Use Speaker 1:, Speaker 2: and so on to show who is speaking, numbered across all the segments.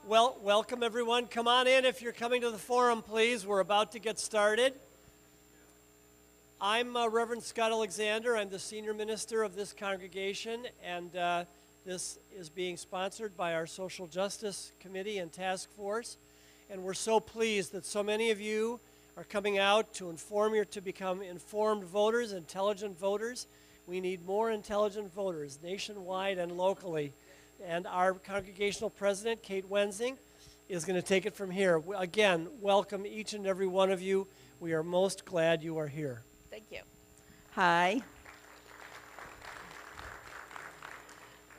Speaker 1: Well, welcome everyone. Come on in if you're coming to the forum, please. We're about to get started. I'm Reverend Scott Alexander. I'm the senior minister of this congregation, and this is being sponsored by our Social Justice Committee and Task Force. And we're so pleased that so many of you are coming out to become informed voters, intelligent voters. We need more intelligent voters nationwide and locally. And our congregational president, Kate Wensing, is going to take it from here. Again, welcome each and every one of you. We are most glad you are here.
Speaker 2: Thank you. Hi.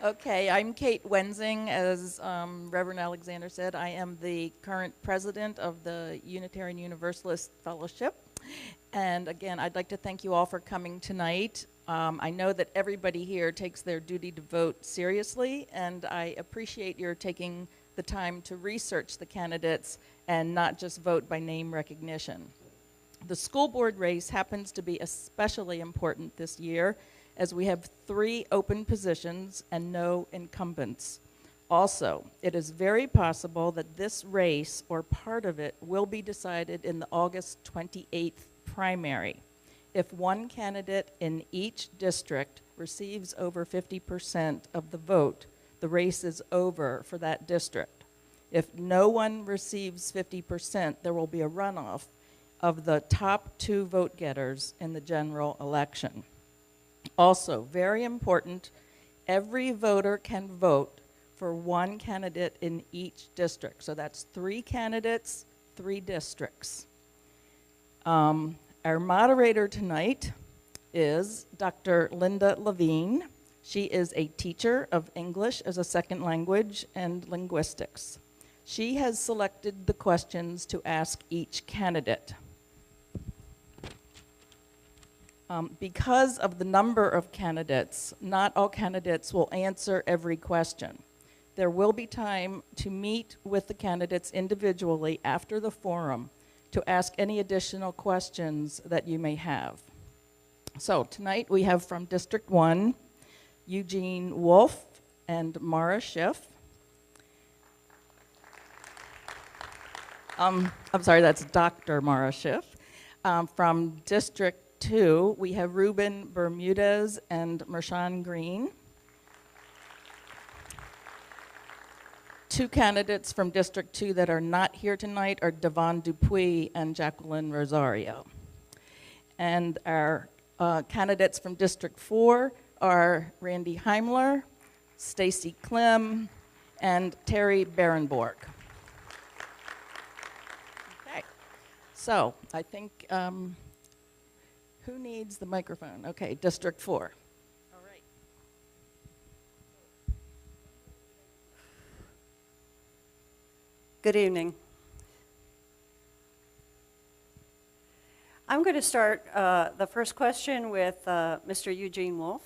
Speaker 2: Okay, I'm Kate Wensing. As Reverend Alexander said, I am the current president of the Unitarian Universalist Fellowship. And again, I'd like to thank you all for coming tonight. I know that everybody here takes their duty to vote seriously, and I appreciate your taking the time to research the candidates and not just vote by name recognition. The school board race happens to be especially important this year, as we have 3 open positions and no incumbents. Also, it is very possible that this race, or part of it, will be decided in the August 28th primary. If one candidate in each district receives over 50% of the vote, the race is over for that district. If no one receives 50%, there will be a runoff of the top 2 vote getters in the general election. Also, very important, every voter can vote for one candidate in each district. So that's 3 candidates, 3 districts. Our moderator tonight is Dr. Linda Levine. She is a teacher of English as a second language and linguistics. She has selected the questions to ask each candidate. Because of the number of candidates, not all candidates will answer every question. There will be time to meet with the candidates individually after the forum to ask any additional questions that you may have. So tonight we have from District 1, Eugene Wolf and Mara Schiff. I'm sorry, that's Dr. Mara Schiff. From District 2, we have Ruben Bermudez and Mershawn Green. 2 candidates from District 2 that are not here tonight are Devon Dupuis and Jacqueline Rosario. And our candidates from District 4 are Randy Heimler, Stacy Klim, and Terry Berenborg. Okay, so I think, who needs the microphone? Okay, District 4.
Speaker 3: Good evening. I'm going to start the first question with Mr. Eugene Wolf.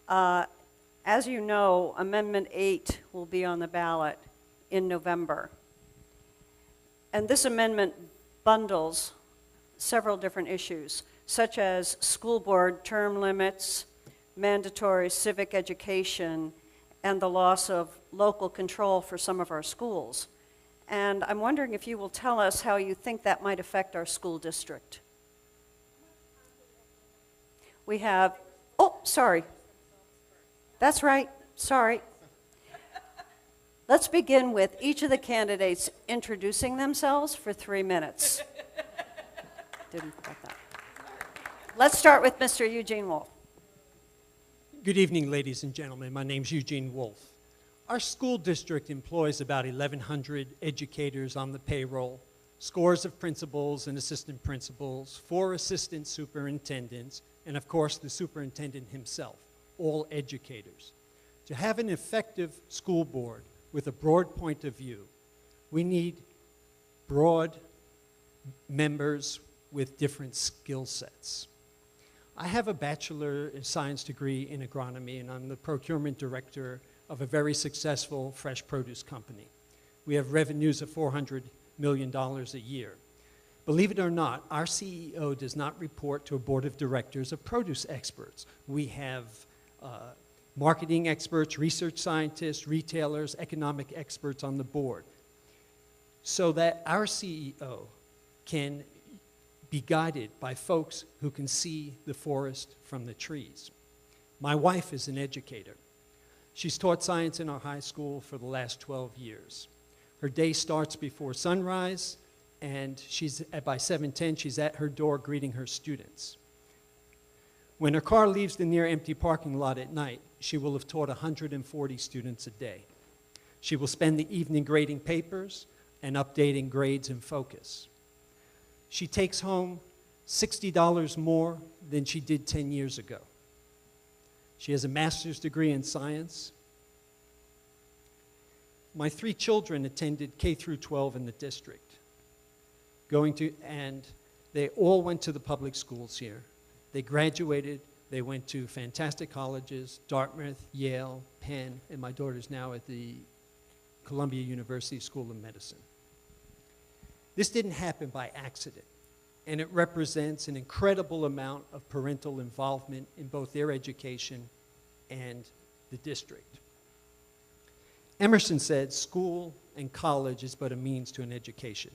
Speaker 3: As you know, Amendment 8 will be on the ballot in November. And this amendment bundles several different issues, such as school board term limits, mandatory civic education, and the loss of local control for some of our schools. And I'm wondering if you will tell us how you think that might affect our school district. We have, oh, sorry. That's right, sorry. Let's begin with each of the candidates introducing themselves for 3 minutes. Didn't forget that. Let's start with Mr. Eugene Wolf.
Speaker 1: Good evening, ladies and gentlemen. My name's Eugene Wolf. Our school district employs about 1,100 educators on the payroll, scores of principals and assistant principals, 4 assistant superintendents, and of course the superintendent himself, all educators. To have an effective school board with a broad point of view, we need broad members with different skill sets. I have a Bachelor of Science degree in agronomy, and I'm the procurement director of a very successful fresh produce company. We have revenues of $400 million a year. Believe it or not, our CEO does not report to a board of directors of produce experts. We have marketing experts, research scientists, retailers, economic experts on the board, so that our CEO can be guided by folks who can see the forest from the trees. My wife is an educator. She's taught science in our high school for the last 12 years. Her day starts before sunrise, and by 7:10, she's at her door greeting her students. When her car leaves the near empty parking lot at night, she will have taught 140 students a day. She will spend the evening grading papers and updating grades in Focus. She takes home $60 more than she did 10 years ago. She has a master's degree in science. My 3 children attended K through 12 in the district, and they all went to the public schools here. They graduated, they went to fantastic colleges, Dartmouth, Yale, Penn, and my daughter's now at the Columbia University School of Medicine. This didn't happen by accident, and it represents an incredible amount of parental involvement in both their education and the district. Emerson said, "School and college is but a means to an education."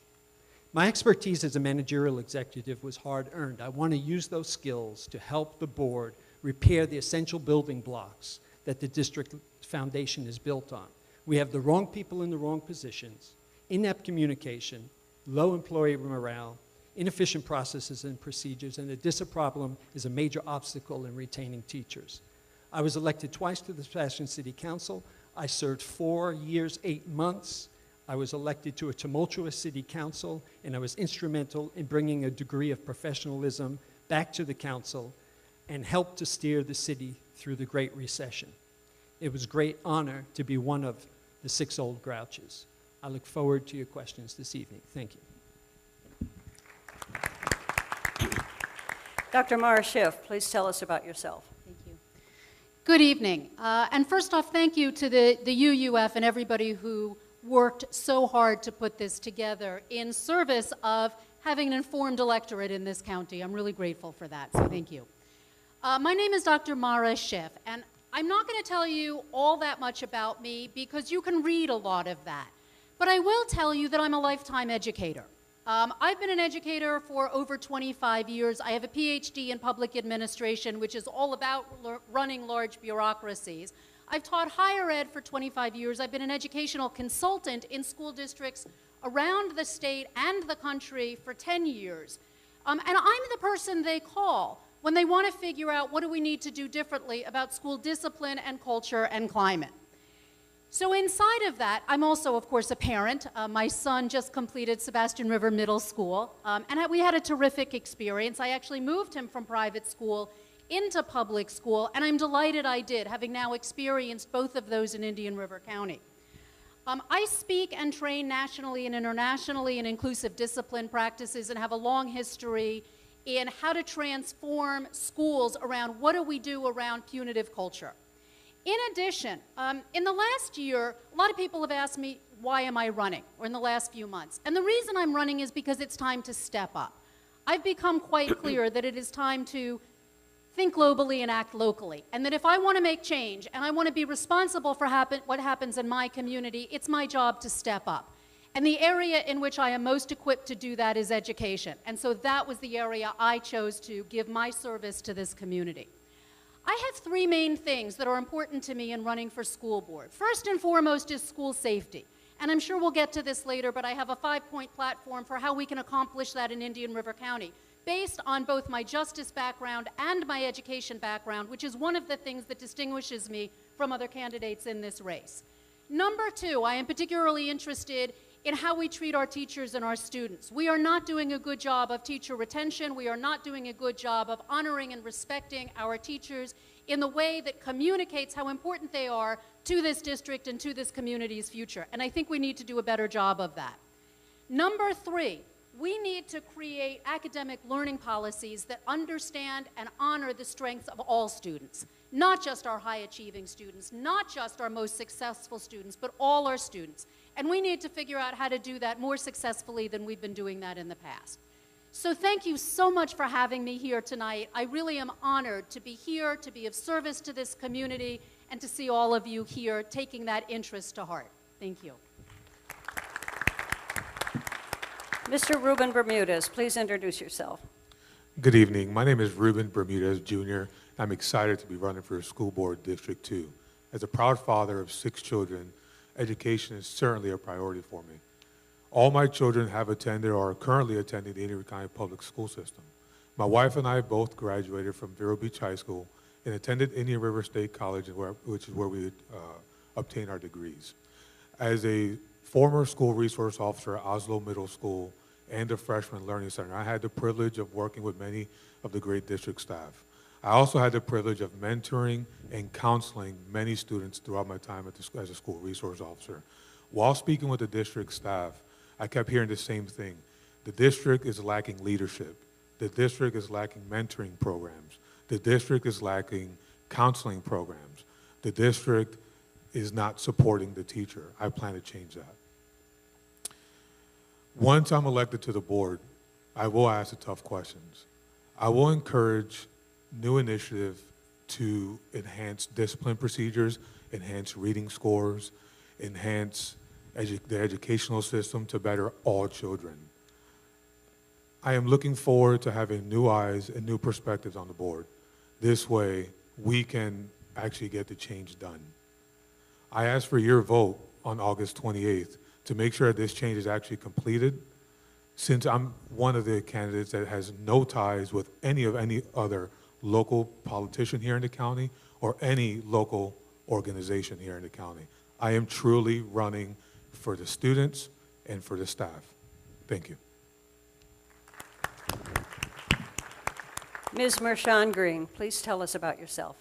Speaker 1: My expertise as a managerial executive was hard-earned. I want to use those skills to help the board repair the essential building blocks that the district foundation is built on. We have the wrong people in the wrong positions, inept communication, low employee morale, inefficient processes and procedures, and the DISA problem is a major obstacle in retaining teachers. I was elected twice to the Sebastian City Council. I served 4 years, 8 months. I was elected to a tumultuous city council, and I was instrumental in bringing a degree of professionalism back to the council and helped to steer the city through the Great Recession. It was a great honor to be one of the 6 old grouches. I look forward to your questions this evening. Thank you.
Speaker 3: Dr. Mara Schiff, please tell us about yourself.
Speaker 4: Thank you. Good evening. And first off, thank you to the UUF and everybody who worked so hard to put this together in service of having an informed electorate in this county. I'm really grateful for that, so thank you. My name is Dr. Mara Schiff, and I'm not going to tell you all that much about me because you can read a lot of that. But I will tell you that I'm a lifetime educator. I've been an educator for over 25 years. I have a PhD in public administration, which is all about running large bureaucracies. I've taught higher ed for 25 years. I've been an educational consultant in school districts around the state and the country for 10 years. And I'm the person they call when they want to figure out what do we need to do differently about school discipline and culture and climate. So inside of that, I'm also, of course, a parent. My son just completed Sebastian River Middle School, and we had a terrific experience. I actually moved him from private school into public school, and I'm delighted I did, having now experienced both of those in Indian River County. I speak and train nationally and internationally in inclusive discipline practices and have a long history in how to transform schools around what do we do around punitive culture. In addition, in the last year, a lot of people have asked me, why am I running, or in the last few months? And the reason I'm running is because it's time to step up. I've become quite clear that it is time to think globally and act locally, and that if I want to make change and I want to be responsible for what happens in my community, it's my job to step up. And the area in which I am most equipped to do that is education. And so that was the area I chose to give my service to this community. I have 3 main things that are important to me in running for school board. First and foremost is school safety. And I'm sure we'll get to this later, but I have a 5-point platform for how we can accomplish that in Indian River County, based on both my justice background and my education background, which is one of the things that distinguishes me from other candidates in this race. Number 2, I am particularly interested in how we treat our teachers and our students. We are not doing a good job of teacher retention. We are not doing a good job of honoring and respecting our teachers in the way that communicates how important they are to this district and to this community's future. And I think we need to do a better job of that. Number 3, we need to create academic learning policies that understand and honor the strengths of all students, not just our high-achieving students, not just our most successful students, but all our students. And we need to figure out how to do that more successfully than we've been doing that in the past. So thank you so much for having me here tonight. I really am honored to be here, to be of service to this community, and to see all of you here taking that interest to heart. Thank you.
Speaker 3: Mr. Ruben Bermudez, please introduce yourself.
Speaker 5: Good evening. My name is Ruben Bermudez, Jr. I'm excited to be running for School Board District 2. As a proud father of 6 children, education is certainly a priority for me. All my children have attended or are currently attending the Indian River County Public School System. My wife and I both graduated from Vero Beach High School and attended Indian River State College, which is where we obtained our degrees. As a former school resource officer at Oslo Middle School and the Freshman Learning Center, I had the privilege of working with many of the great district staff. I also had the privilege of mentoring and counseling many students throughout my time as a school resource officer. While speaking with the district staff, I kept hearing the same thing. The district is lacking leadership. The district is lacking mentoring programs. The district is lacking counseling programs. The district is not supporting the teacher. I plan to change that. Once I'm elected to the board, I will ask the tough questions. I will encourage new initiative to enhance discipline procedures, enhance reading scores, enhance the educational system to better all children. I am looking forward to having new eyes and new perspectives on the board. This way, we can actually get the change done. I ask for your vote on August 28th to make sure that this change is actually completed, since I'm one of the candidates that has no ties with any other local politician here in the county or any local organization here in the county. I am truly running for the students and for the staff. Thank you.
Speaker 3: Ms. Mershawn Green, please tell us about yourself.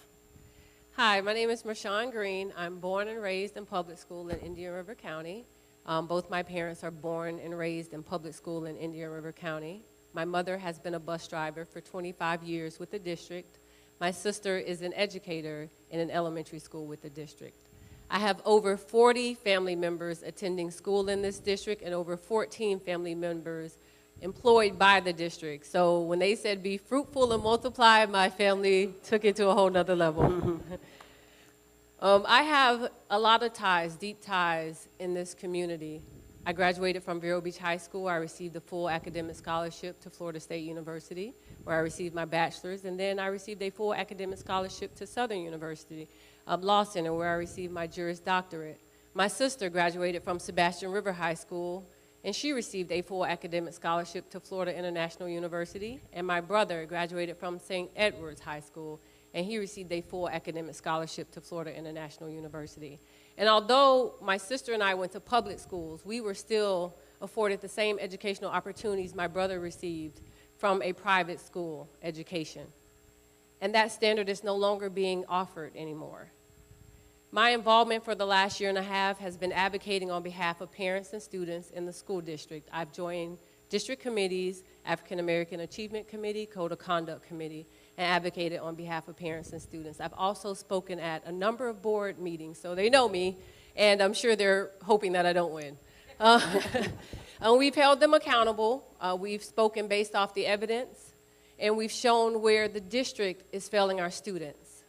Speaker 6: Hi, my name is Mershawn Green. I'm born and raised in public school in Indian River County. Both my parents are born and raised in public school in Indian River County. My mother has been a bus driver for 25 years with the district. My sister is an educator in an elementary school with the district. I have over 40 family members attending school in this district and over 14 family members employed by the district. So when they said be fruitful and multiply, my family took it to a whole nother level. I have a lot of ties, deep ties in this community. I graduated from Vero Beach High School. I received a full academic scholarship to Florida State University, where I received my bachelor's, and then I received a full academic scholarship to Southern University Law Center, where I received my Juris Doctorate. My sister graduated from Sebastian River High School, and she received a full academic scholarship to Florida International University, and my brother graduated from St. Edward's High School, and he received a full academic scholarship to Florida International University. And although my sister and I went to public schools, we were still afforded the same educational opportunities my brother received from a private school education. And that standard is no longer being offered anymore. My involvement for the last year and a half has been advocating on behalf of parents and students in the school district. I've joined district committees, African American Achievement Committee, Code of Conduct Committee, and advocated on behalf of parents and students. I've also spoken at a number of board meetings, so they know me, and I'm sure they're hoping that I don't win. And we've held them accountable. We've spoken based off the evidence, and we've shown where the district is failing our students.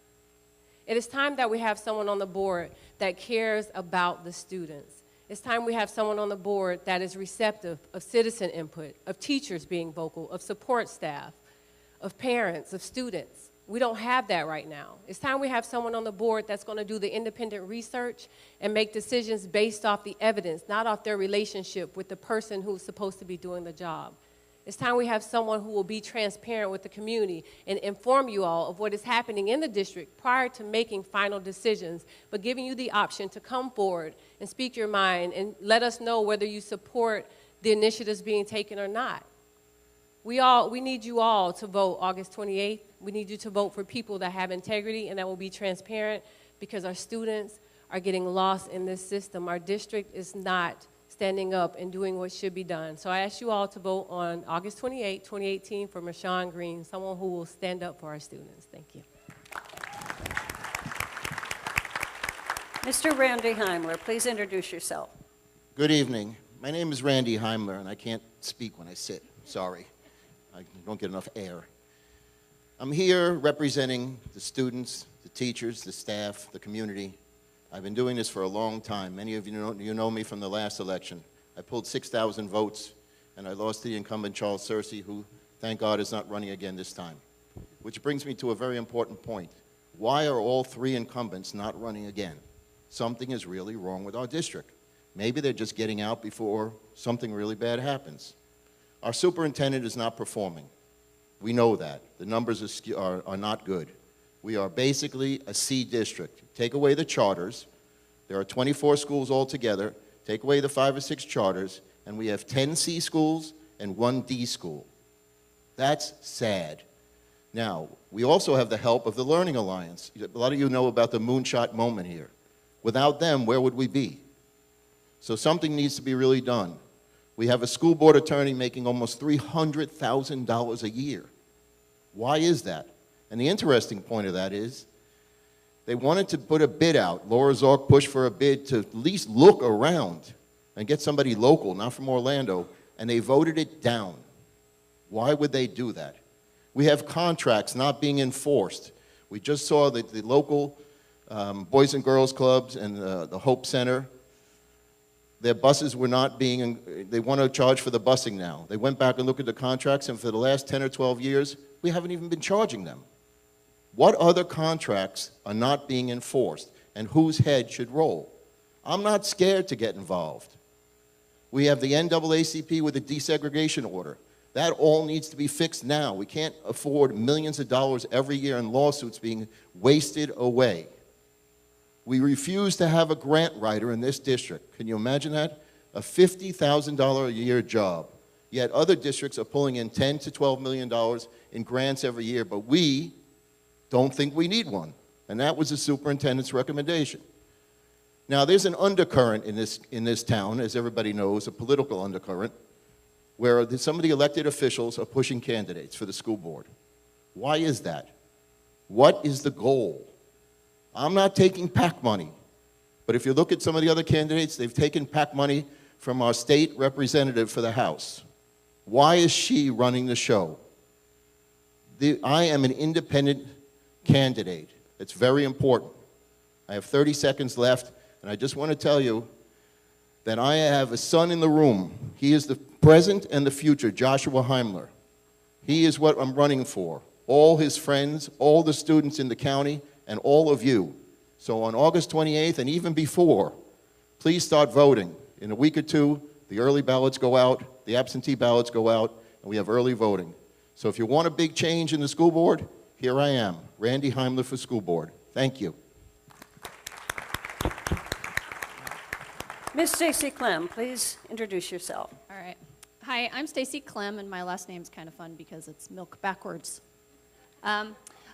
Speaker 6: It is time that we have someone on the board that cares about the students. It's time we have someone on the board that is receptive of citizen input, of teachers being vocal, of support staff, of parents, of students. We don't have that right now. It's time we have someone on the board that's going to do the independent research and make decisions based off the evidence, not off their relationship with the person who's supposed to be doing the job. It's time we have someone who will be transparent with the community and inform you all of what is happening in the district prior to making final decisions, but giving you the option to come forward and speak your mind and let us know whether you support the initiatives being taken or not. We need you all to vote August 28th. We need you to vote for people that have integrity and that will be transparent, because our students are getting lost in this system. Our district is not standing up and doing what should be done. So I ask you all to vote on August 28, 2018 for Mershawn Green, someone who will stand up for our students. Thank you.
Speaker 3: Mr. Randy Heimler, please introduce yourself.
Speaker 7: Good evening. My name is Randy Heimler, and I can't speak when I sit. Sorry. I don't get enough air. I'm here representing the students, the teachers, the staff, the community. I've been doing this for a long time. Many of you know me from the last election. I pulled 6,000 votes, and I lost to the incumbent Charles Searcy, who, thank God, is not running again this time. Which brings me to a very important point. Why are all three incumbents not running again? Something is really wrong with our district. Maybe they're just getting out before something really bad happens. Our superintendent is not performing. We know that. The numbers are not good. We are basically a C district. Take away the charters. There are 24 schools altogether. Take away the 5 or 6 charters, and we have 10 C schools and 1 D school. That's sad. Now, we also have the help of the Learning Alliance. A lot of you know about the moonshot moment here. Without them, where would we be? So something needs to be really done. We have a school board attorney making almost $300,000 a year. Why is that? And the interesting point of that is they wanted to put a bid out. Laura Zork pushed for a bid to at least look around and get somebody local, not from Orlando, and they voted it down. Why would they do that? We have contracts not being enforced. We just saw that the local Boys and Girls Clubs and the Hope Center, their buses were not being, they want to charge for the busing now. They went back and looked at the contracts, and for the last 10 or 12 years, we haven't even been charging them. What other contracts are not being enforced, and whose head should roll? I'm not scared to get involved. We have the NAACP with a desegregation order. That all needs to be fixed now. We can't afford millions of dollars every year in lawsuits being wasted away. We refuse to have a grant writer in this district. Can you imagine that? A $50,000 a year job. Yet other districts are pulling in $10 to $12 million in grants every year, but we don't think we need one. And that was the superintendent's recommendation. Now, there's an undercurrent in this town, as everybody knows, a political undercurrent, where some of the elected officials are pushing candidates for the school board. Why is that? What is the goal? I'm not taking PAC money, but if you look at some of the other candidates, they've taken PAC money from our state representative for the House. Why is she running the show? I am an independent candidate. It's very important. I have 30 seconds left, and I just want to tell you that I have a son in the room. He is the present and the future, Joshua Heimler. He is what I'm running for. All his friends, all the students in the county, and all of you. So on August 28th and even before, please start voting. In a week or two, the early ballots go out, the absentee ballots go out, and we have early voting. So if you want a big change in the school board, here I am, Randy Heimler for school board. Thank you.
Speaker 3: Ms. Stacy Clem, please introduce yourself.
Speaker 8: All right. Hi, I'm Stacy Clem, and my last name's kind of fun because it's milk backwards.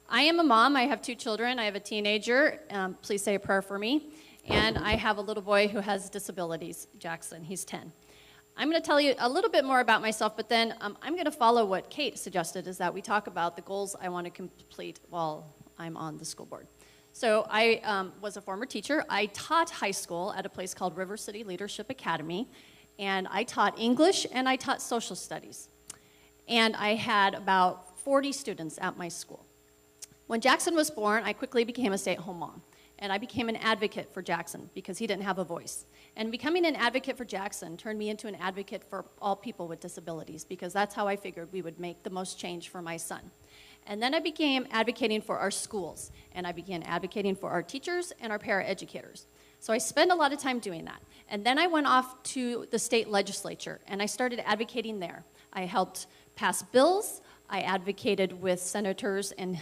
Speaker 8: I am a mom. I have 2 children. I have a teenager. Please say a prayer for me. And I have a little boy who has disabilities, Jackson. He's 10. I'm going to tell you a little bit more about myself, but then I'm going to follow what Kate suggested, is that we talk about the goals I want to complete while I'm on the school board. So I was a former teacher. I taught high school at a place called River City Leadership Academy, and I taught English and I taught social studies. And I had about 40 students at my school. When Jackson was born, I quickly became a stay-at-home mom, and I became an advocate for Jackson because he didn't have a voice. And becoming an advocate for Jackson turned me into an advocate for all people with disabilities, because that's how I figured we would make the most change for my son. And then I began advocating for our schools, and I began advocating for our teachers and our paraeducators. So I spent a lot of time doing that. And then I went off to the state legislature, and I started advocating there. I helped pass bills. I advocated with senators and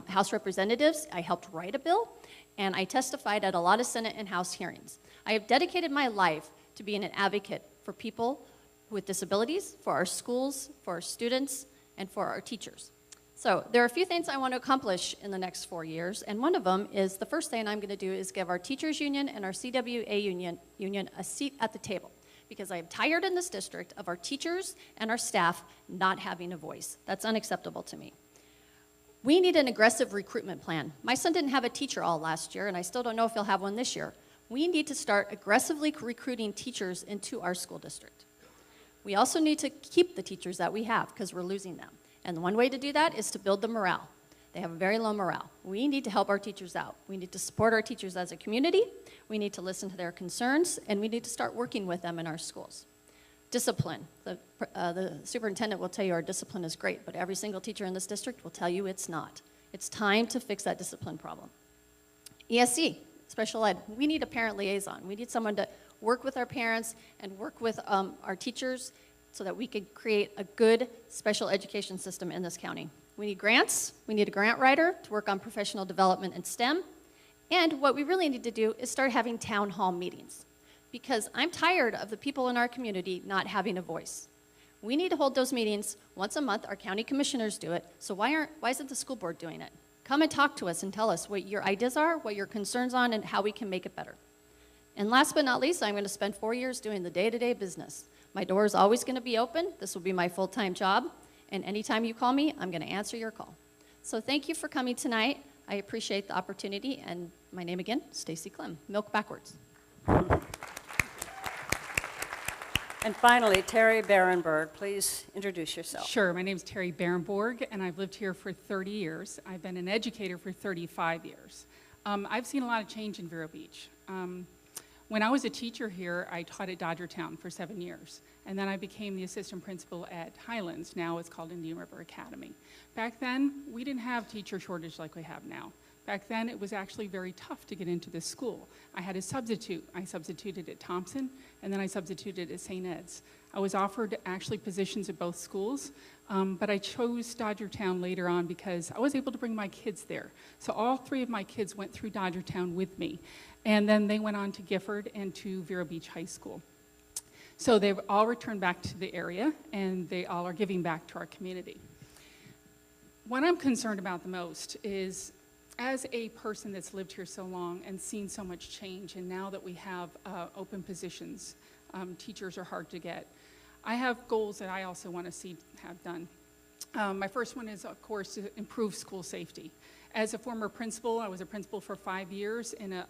Speaker 8: House representatives. I helped write a bill, and I testified at a lot of Senate and House hearings. I have dedicated my life to being an advocate for people with disabilities, for our schools, for our students, and for our teachers. So there are a few things I want to accomplish in the next 4 years, and one of them is, the first thing I'm going to do is give our teachers union and our CWA union a seat at the table, because I am tired in this district of our teachers and our staff not having a voice. That's unacceptable to me. We need an aggressive recruitment plan. My son didn't have a teacher all last year, and I still don't know if he'll have one this year. We need to start aggressively recruiting teachers into our school district. We also need to keep the teachers that we have, because we're losing them. And one way to do that is to build the morale. They have a very low morale. We need to help our teachers out. We need to support our teachers as a community. We need to listen to their concerns, and we need to start working with them in our schools. Discipline. The superintendent will tell you our discipline is great, but every single teacher in this district will tell you it's not. It's time to fix that discipline problem. ESC, special ed. We need a parent liaison. We need someone to work with our parents and work with our teachers so that we could create a good special education system in this county. We need grants. We need a grant writer to work on professional development in STEM. And what we really need to do is start having town hall meetings, because I'm tired of the people in our community not having a voice. We need to hold those meetings once a month. Our county commissioners do it. So why isn't the school board doing it? Come and talk to us and tell us what your ideas are, what your concerns are, and how we can make it better. And last but not least, I'm going to spend 4 years doing the day-to-day business. My door is always going to be open. This will be my full-time job. And anytime you call me, I'm going to answer your call. So thank you for coming tonight. I appreciate the opportunity. And my name again, Stacy Clem. Milk backwards.
Speaker 3: And finally, Terry Barenberg, please introduce yourself.
Speaker 9: Sure, my name is Terry Barenborg, and I've lived here for 30 years. I've been an educator for 35 years. I've seen a lot of change in Vero Beach. When I was a teacher here, I taught at Dodgertown for 7 years, and then I became the assistant principal at Highlands. Now it's called Indian River Academy. Back then, we didn't have teacher shortage like we have now. Back then, it was actually very tough to get into this school. I had a substitute. I substituted at Thompson, and then I substituted at St. Ed's. I was offered actually positions at both schools, but I chose Dodgertown later on because I was able to bring my kids there. So all 3 of my kids went through Dodgertown with me, and then they went on to Gifford and to Vero Beach High School. So they've all returned back to the area, and they all are giving back to our community. What I'm concerned about the most is, as a person that's lived here so long and seen so much change, and now that we have open positions, teachers are hard to get. I have goals that I also want to see have done. My first one is, of course, to improve school safety. As a former principal, I was a principal for 5 years in a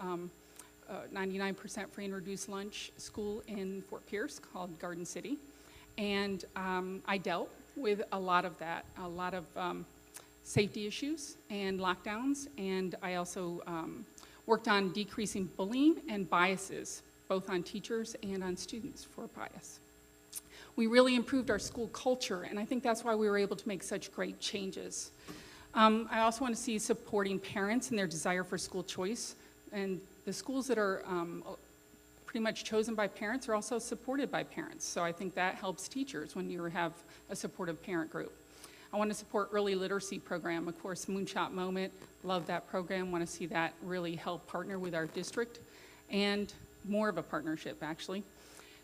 Speaker 9: 99% free and reduced lunch school in Fort Pierce called Garden City. And I dealt with a lot of that, a lot of safety issues and lockdowns, and I also worked on decreasing bullying and biases, both on teachers and on students for bias. We really improved our school culture, and I think that's why we were able to make such great changes. I also want to see supporting parents and their desire for school choice, and the schools that are pretty much chosen by parents are also supported by parents, so I think that helps teachers when you have a supportive parent group. I want to support early literacy program. Of course, Moonshot Moment, love that program, want to see that really help partner with our district, and more of a partnership, actually.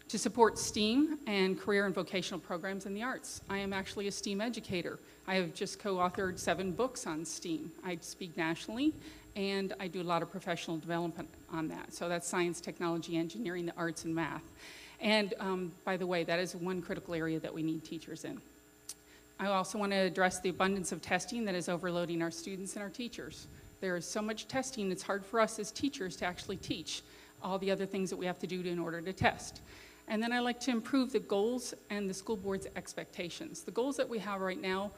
Speaker 9: To support STEAM and career and vocational programs in the arts. I am actually a STEAM educator. I have just co-authored 7 books on STEAM. I speak nationally, and I do a lot of professional development on that. So that's science, technology, engineering, the arts, and math. And by the way, that is one critical area that we need teachers in. I also want to address the abundance of testing that is overloading our students and our teachers. There is so much testing, it's hard for us as teachers to actually teach all the other things that we have to do in order to test. And then I like to improve the goals and the school board's expectations. The goals that we have right now,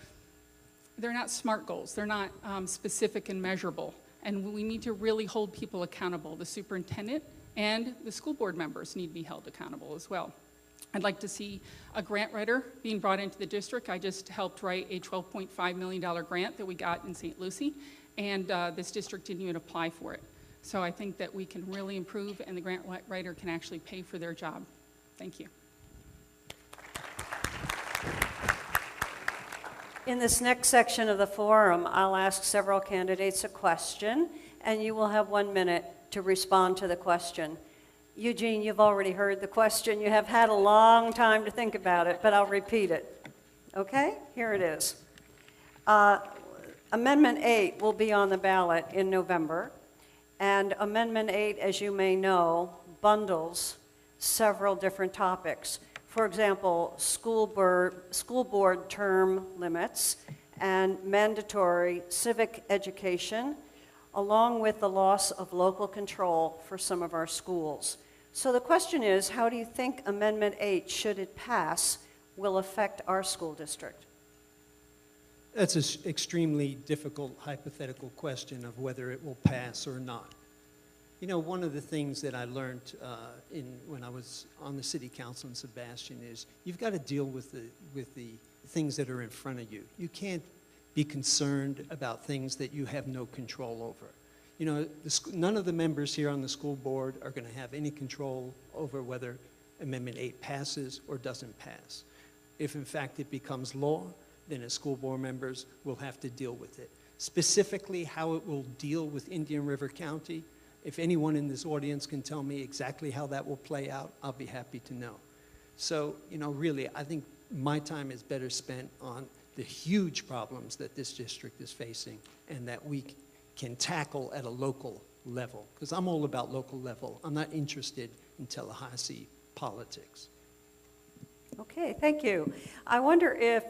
Speaker 9: they're not SMART goals. They're not specific and measurable. And we need to really hold people accountable. The superintendent and the school board members need to be held accountable as well. I'd like to see a grant writer being brought into the district. I just helped write a $12.5 million grant that we got in St. Lucie, and this district didn't even apply for it. So I think that we can really improve, and the grant writer can actually pay for their job. Thank you.
Speaker 3: In this next section of the forum, I'll ask several candidates a question, and you will have 1 minute to respond to the question. Eugene, you've already heard the question. You have had a long time to think about it, but I'll repeat it. Okay? Here it is. Amendment 8 will be on the ballot in November, and Amendment 8, as you may know, bundles several different topics. For example, school board term limits and mandatory civic education, along with the loss of local control for some of our schools. So the question is, how do you think Amendment 8, should it pass, will affect our school district?
Speaker 1: That's an extremely difficult hypothetical question of whether it will pass or not. You know, one of the things that I learned when I was on the city council in Sebastian is you've got to deal with the things that are in front of you. You can't be concerned about things that you have no control over. You know, none of the members here on the school board are going to have any control over whether Amendment 8 passes or doesn't pass. If in fact it becomes law, then as school board members will have to deal with it. Specifically, how it will deal with Indian River County, if anyone in this audience can tell me exactly how that will play out, I'll be happy to know. So, you know, really, I think my time is better spent on the huge problems that this district is facing and that we can tackle at a local level. Because I'm all about local level. I'm not interested in Tallahassee politics.
Speaker 3: Okay, thank you. I wonder if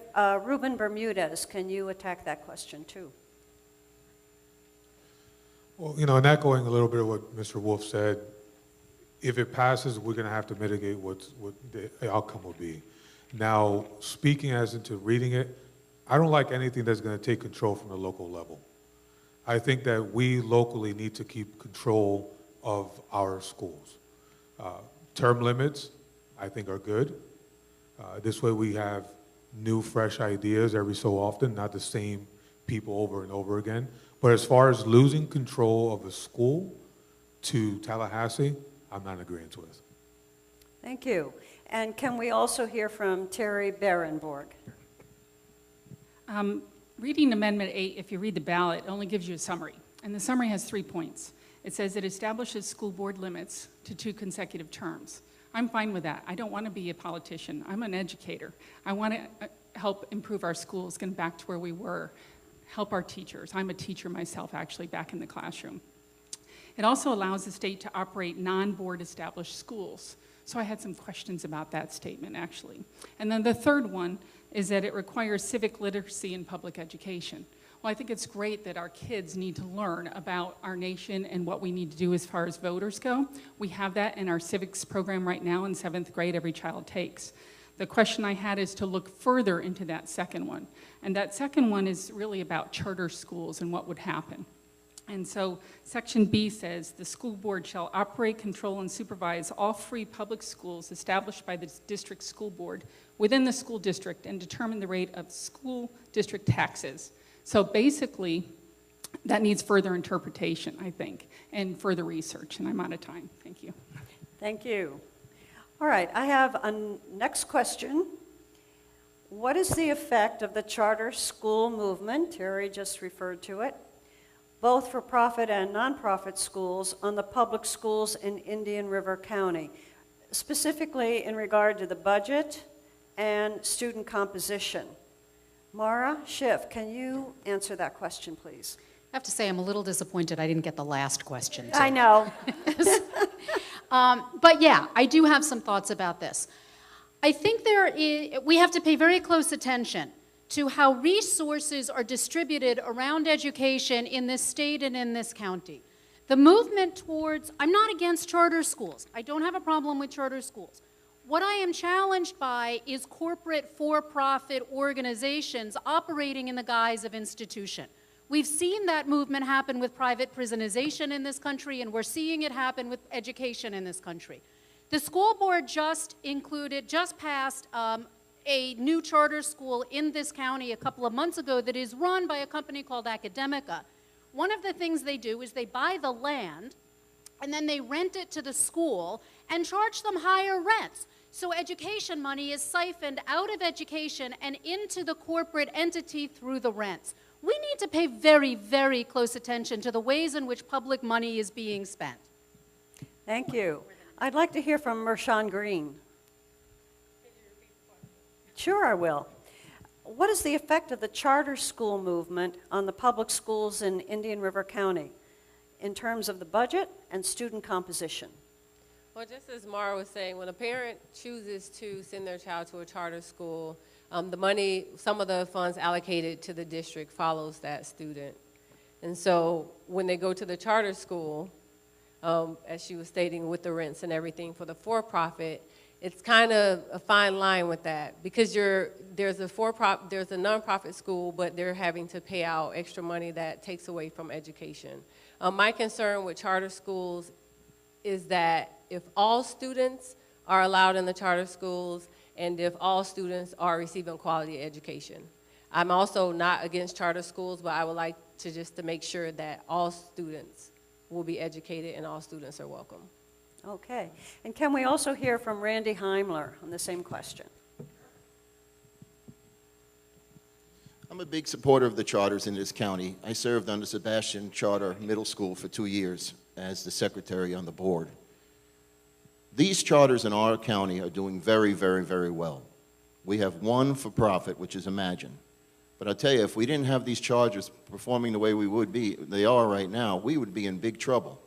Speaker 3: Ruben Bermudez, can you attack that question too?
Speaker 5: Well, you know, and echoing a little bit of what Mr. Wolf said, if it passes, we're going to have to mitigate what the outcome will be. Now, speaking as into reading it, I don't like anything that's going to take control from the local level. I think that we locally need to keep control of our schools. Term limits, I think, are good. This way we have new, fresh ideas every so often, not the same people over and over again. But as far as losing control of a school to Tallahassee, I'm not in agreement with.
Speaker 3: Thank you. And can we also hear from Terry Berenborg?
Speaker 9: Reading Amendment 8, if you read the ballot, it only gives you a summary. And the summary has 3 points. It says it establishes school board limits to 2 consecutive terms. I'm fine with that. I don't want to be a politician. I'm an educator. I want to help improve our schools, get back to where we were, help our teachers. I'm a teacher myself, actually, back in the classroom. It also allows the state to operate non-board established schools. So I had some questions about that statement, actually. And then the third one is that it requires civic literacy in public education. Well, I think it's great that our kids need to learn about our nation and what we need to do as far as voters go. We have that in our civics program right now in 7th grade, every child takes. The question I had is to look further into that second one. And that second one is really about charter schools and what would happen. And so Section B says, the school board shall operate, control, and supervise all free public schools established by the district school board within the school district and determine the rate of school district taxes. So basically, that needs further interpretation, I think, and further research, and I'm out of time. Thank you.
Speaker 3: Thank you. All right, I have a next question. What is the effect of the charter school movement, Terry just referred to it, both for profit and nonprofit schools, on the public schools in Indian River County, specifically in regard to the budget and student composition? Mara Schiff, can you answer that question, please?
Speaker 4: I have to say I'm a little disappointed I didn't get the last question.
Speaker 3: I know.
Speaker 4: But yeah, I do have some thoughts about this. I think we have to pay very close attention to how resources are distributed around education in this state and in this county. The movement towards, I'm not against charter schools. I don't have a problem with charter schools. What I am challenged by is corporate for-profit organizations operating in the guise of institution. We've seen that movement happen with private prisonization in this country, and we're seeing it happen with education in this country. The school board just passed a new charter school in this county a couple of months ago that is run by a company called Academica. One of the things they do is they buy the land, and then they rent it to the school and charge them higher rents. So education money is siphoned out of education and into the corporate entity through the rents. We need to pay very, very close attention to the ways in which public money is being spent.
Speaker 3: Thank you. I'd like to hear from Mershawn Green. Sure, I will. What is the effect of the charter school movement on the public schools in Indian River County in terms of the budget and student composition?
Speaker 6: Well, just as Mara was saying, when a parent chooses to send their child to a charter school, the money, some of the funds allocated to the district follows that student. And so when they go to the charter school, as she was stating, with the rents and everything for the for-profit, it's kind of a fine line with that because there's a nonprofit school, but they're having to pay out extra money that takes away from education. My concern with charter schools is that if all students are allowed in the charter schools and if all students are receiving quality education. I'm also not against charter schools, but I would like to make sure that all students will be educated and all students are welcome.
Speaker 3: Okay. And can we also hear from Randy Heimler on the same question?
Speaker 7: I'm a big supporter of the charters in this county. I served under Sebastian Charter Middle School for 2 years as the secretary on the board. These charters in our county are doing very, very, very well. We have one for profit, which is Imagine. But I'll tell you, if we didn't have these charters performing the way they are right now, we would be in big trouble.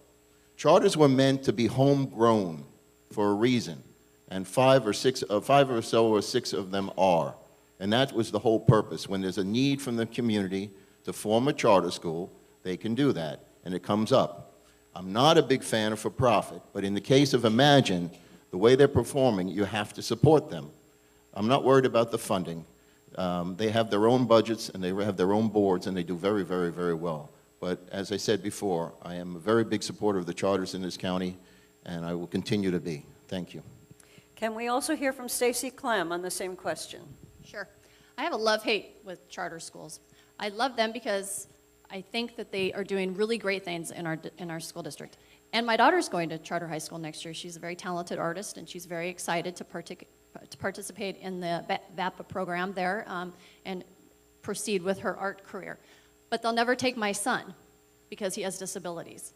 Speaker 7: Charters were meant to be homegrown for a reason, and 5 or 6 of them are. And that was the whole purpose. When there's a need from the community to form a charter school, they can do that, and it comes up. I'm not a big fan of for-profit, but in the case of Imagine, the way they're performing, you have to support them. I'm not worried about the funding. They have their own budgets, and they have their own boards, and they do very, very, very well. But as I said before, I am a very big supporter of the charters in this county, and I will continue to be. Thank you.
Speaker 3: Can we also hear from Stacy Clem on the same question?
Speaker 8: Sure. I have a love-hate with charter schools. I love them because I think that they are doing really great things in our school district. And my daughter's going to charter high school next year. She's a very talented artist, and she's very excited to participate in the VAPA program there and proceed with her art career. But they'll never take my son because he has disabilities,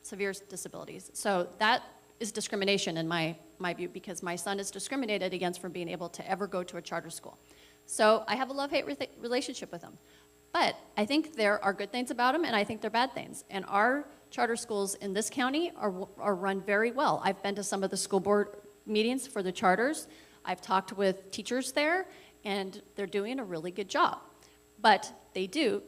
Speaker 8: severe disabilities. So that is discrimination in my view, because my son is discriminated against from being able to ever go to a charter school. So I have a love-hate relationship with them. But I think there are good things about them, and I think they're bad things. And our charter schools in this county are run very well. I've been to some of the school board meetings for the charters. I've talked with teachers there, and they're doing a really good job. But they do,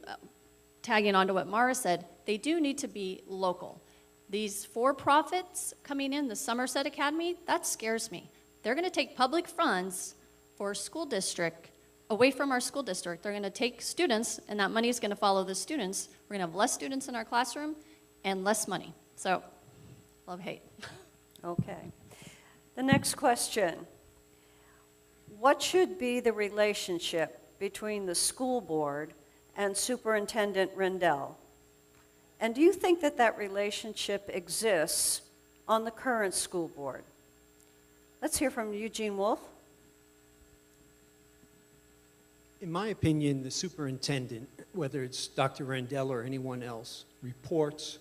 Speaker 8: tagging on to what Mara said, they do need to be local. These for-profits coming in, the Somerset Academy, that scares me. They're going to take public funds for a school district away from our school district. They're going to take students, and that money is going to follow the students. We're going to have less students in our classroom and less money. So, love, hate.
Speaker 3: Okay. The next question. What should be the relationship between the school board and Superintendent Rendell? And do you think that that relationship exists on the current school board? Let's hear from Eugene Wolf.
Speaker 1: In my opinion, the superintendent, whether it's Dr. Rendell or anyone else, reports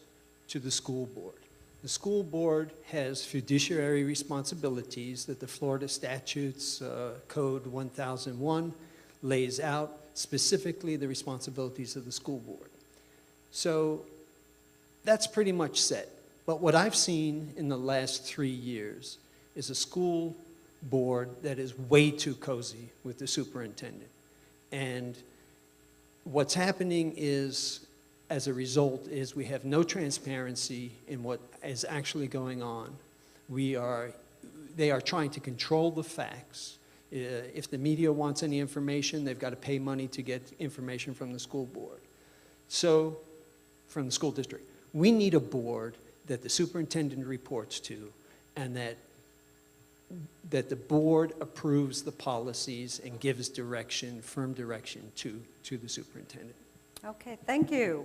Speaker 1: to the school board. The school board has fiduciary responsibilities that the Florida Statutes Code 1001 lays out, specifically the responsibilities of the school board. So that's pretty much set. But what I've seen in the last 3 years is a school board that is way too cozy with the superintendent. And what's happening is, as a result, is we have no transparency in what is actually going on. They are trying to control the facts. If the media wants any information, they've got to pay money to get information from the school board. So, from the school district. We need a board that the superintendent reports to, and that the board approves the policies and gives direction, firm direction to the superintendent.
Speaker 3: Okay, thank you.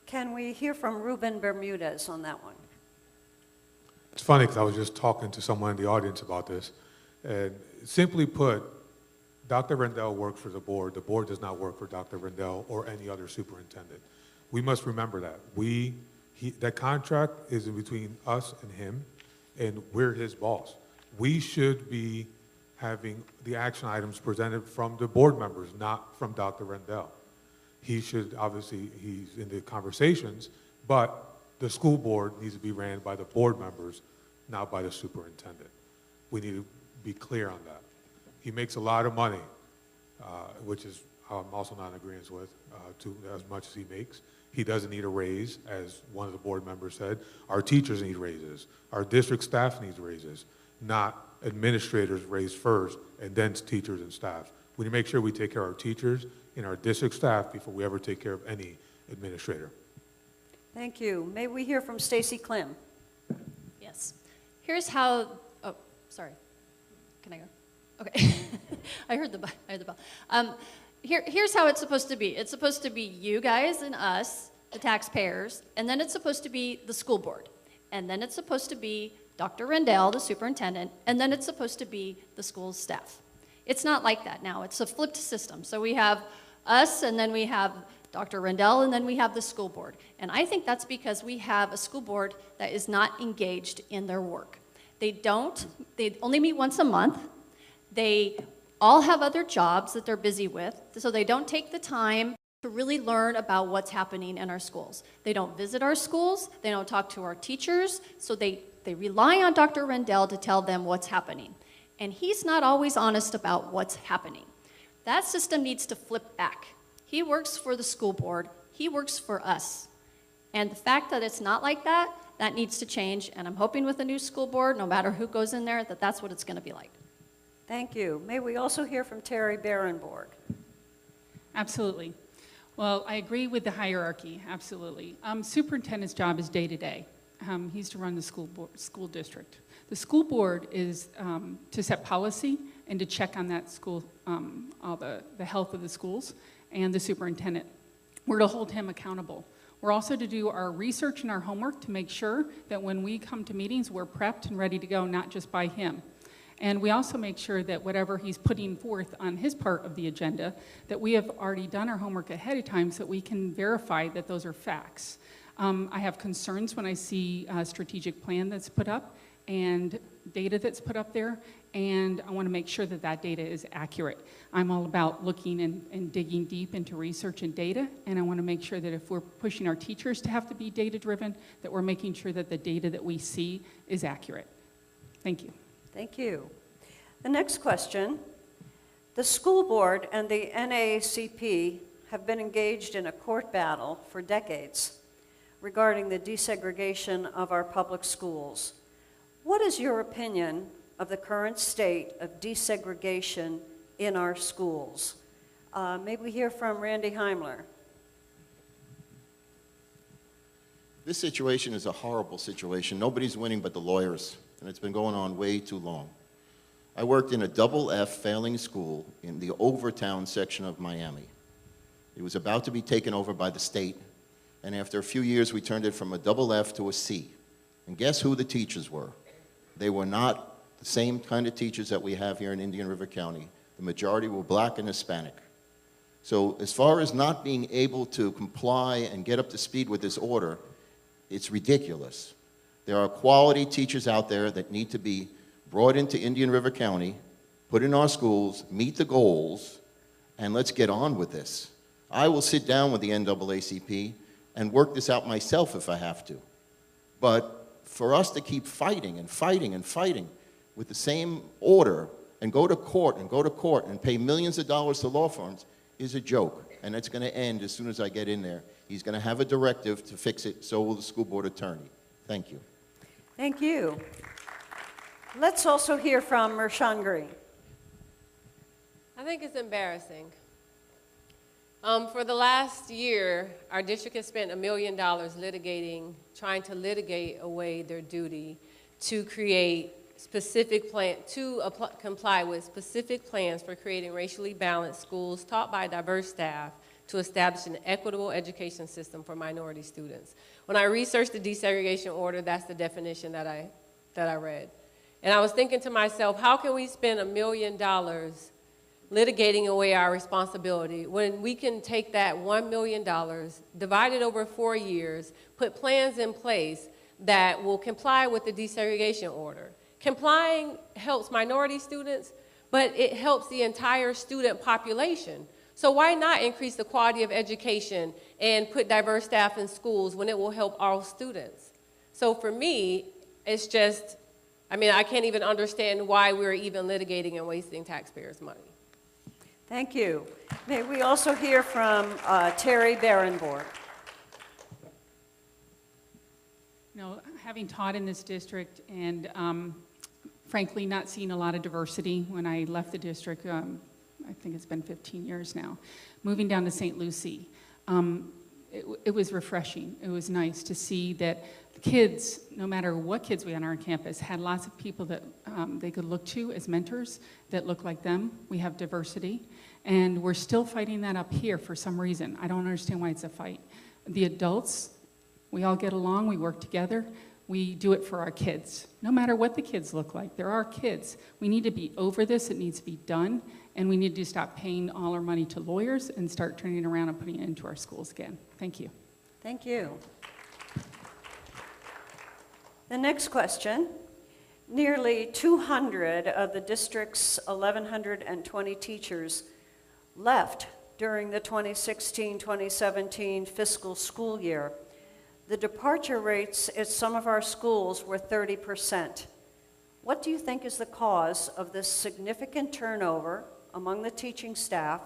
Speaker 3: Can we hear from Ruben Bermudez on that one?
Speaker 5: It's funny because I was just talking to someone in the audience about this, and simply put, Dr. Rendell works for the board. The board does not work for Dr. Rendell or any other superintendent. We must remember that. That contract is in between us and him, and we're his boss. We should be having the action items presented from the board members, not from Dr. Rendell. He should, obviously, he's in the conversations, but the school board needs to be ran by the board members, not by the superintendent. We need to be clear on that. He makes a lot of money, which is I'm also not in agreement with, to as much as he makes. He doesn't need a raise, as one of the board members said. Our teachers need raises. Our district staff needs raises, not administrators raised first, and then teachers and staff. We need to make sure we take care of our teachers and our district staff before we ever take care of any administrator.
Speaker 3: Thank you. May we hear from Stacy Klim?
Speaker 8: Yes. Here's how, oh, sorry. Can I go? Okay. I heard the bell. Here's how it's supposed to be. It's supposed to be you guys and us, the taxpayers, and then it's supposed to be the school board. And then it's supposed to be Dr. Rendell, the superintendent, and then it's supposed to be the school's staff. It's not like that now. It's a flipped system. So we have us, and then we have Dr. Rendell, and then we have the school board. And I think that's because we have a school board that is not engaged in their work. They only meet once a month. They all have other jobs that they're busy with, so they don't take the time to really learn about what's happening in our schools. They don't visit our schools, they don't talk to our teachers, so they rely on Dr. Rendell to tell them what's happening. And he's not always honest about what's happening. That system needs to flip back. He works for the school board, he works for us. And the fact that it's not like that, that needs to change, and I'm hoping with the new school board, no matter who goes in there, that that's what it's gonna be like.
Speaker 3: Thank you. May we also hear from Terry Barenborg?
Speaker 9: Absolutely. Well, I agree with the hierarchy, absolutely. Superintendent's job is day-to-day. He's to run the school district. The school board is to set policy and to check on that school, all the health of the schools, and the superintendent. We're to hold him accountable. We're also to do our research and our homework to make sure that when we come to meetings, we're prepped and ready to go, not just by him. And we also make sure that whatever he's putting forth on his part of the agenda, that we have already done our homework ahead of time so that we can verify that those are facts. I have concerns when I see a strategic plan that's put up and data that's put up there, and I want to make sure that that data is accurate. I'm all about looking and digging deep into research and data, and I want to make sure that if we're pushing our teachers to have to be data-driven, that we're making sure that the data that we see is accurate. Thank you.
Speaker 3: Thank you. The next question. The school board and the NAACP have been engaged in a court battle for decades regarding the desegregation of our public schools. What is your opinion of the current state of desegregation in our schools? May we hear from Randy Heimler?
Speaker 7: This situation is a horrible situation. Nobody's winning but the lawyers, and it's been going on way too long. I worked in a double F failing school in the Overtown section of Miami. It was about to be taken over by the state, and after a few years we turned it from a double F to a C. And guess who the teachers were? They were not the same kind of teachers that we have here in Indian River County. The majority were black and Hispanic. So as far as not being able to comply and get up to speed with this order, it's ridiculous. There are quality teachers out there that need to be brought into Indian River County, put in our schools, meet the goals, and let's get on with this. I will sit down with the NAACP and work this out myself if I have to. But for us to keep fighting and fighting and fighting with the same order and go to court and pay millions of dollars to law firms is a joke. And it's going to end as soon as I get in there. He's going to have a directive to fix it, so will the school board attorney. Thank you.
Speaker 3: Thank you. Let's also hear from Mershawn Green.
Speaker 6: I think it's embarrassing. For the last year, our district has spent $1 million litigating, trying to litigate away their duty to create specific comply with specific plans for creating racially balanced schools taught by diverse staff to establish an equitable education system for minority students. When I researched the desegregation order, that's the definition that I read. And I was thinking to myself, how can we spend $1 million litigating away our responsibility when we can take that $1 million, divide it over 4 years, put plans in place that will comply with the desegregation order. Complying helps minority students, but it helps the entire student population. So why not increase the quality of education and put diverse staff in schools when it will help all students? So for me, it's just, I can't even understand why we're even litigating and wasting taxpayers' money.
Speaker 3: Thank you. May we also hear from Terry Barenborg?
Speaker 9: Having taught in this district and frankly, not seeing a lot of diversity when I left the district. I think it's been 15 years now. Moving down to St. Lucie, it was refreshing. It was nice to see that the kids, no matter what kids we had on our campus, had lots of people that they could look to as mentors that look like them. We have diversity, and we're still fighting that up here for some reason. I don't understand why it's a fight. The adults, we all get along, we work together. We do it for our kids. No matter what the kids look like, they're our kids. We need to be over this, it needs to be done, and we need to stop paying all our money to lawyers and start turning it around and putting it into our schools again. Thank you.
Speaker 3: Thank you. The next question. Nearly 200 of the district's 1,120 teachers left during the 2016-2017 fiscal school year. The departure rates at some of our schools were 30%. What do you think is the cause of this significant turnover among the teaching staff,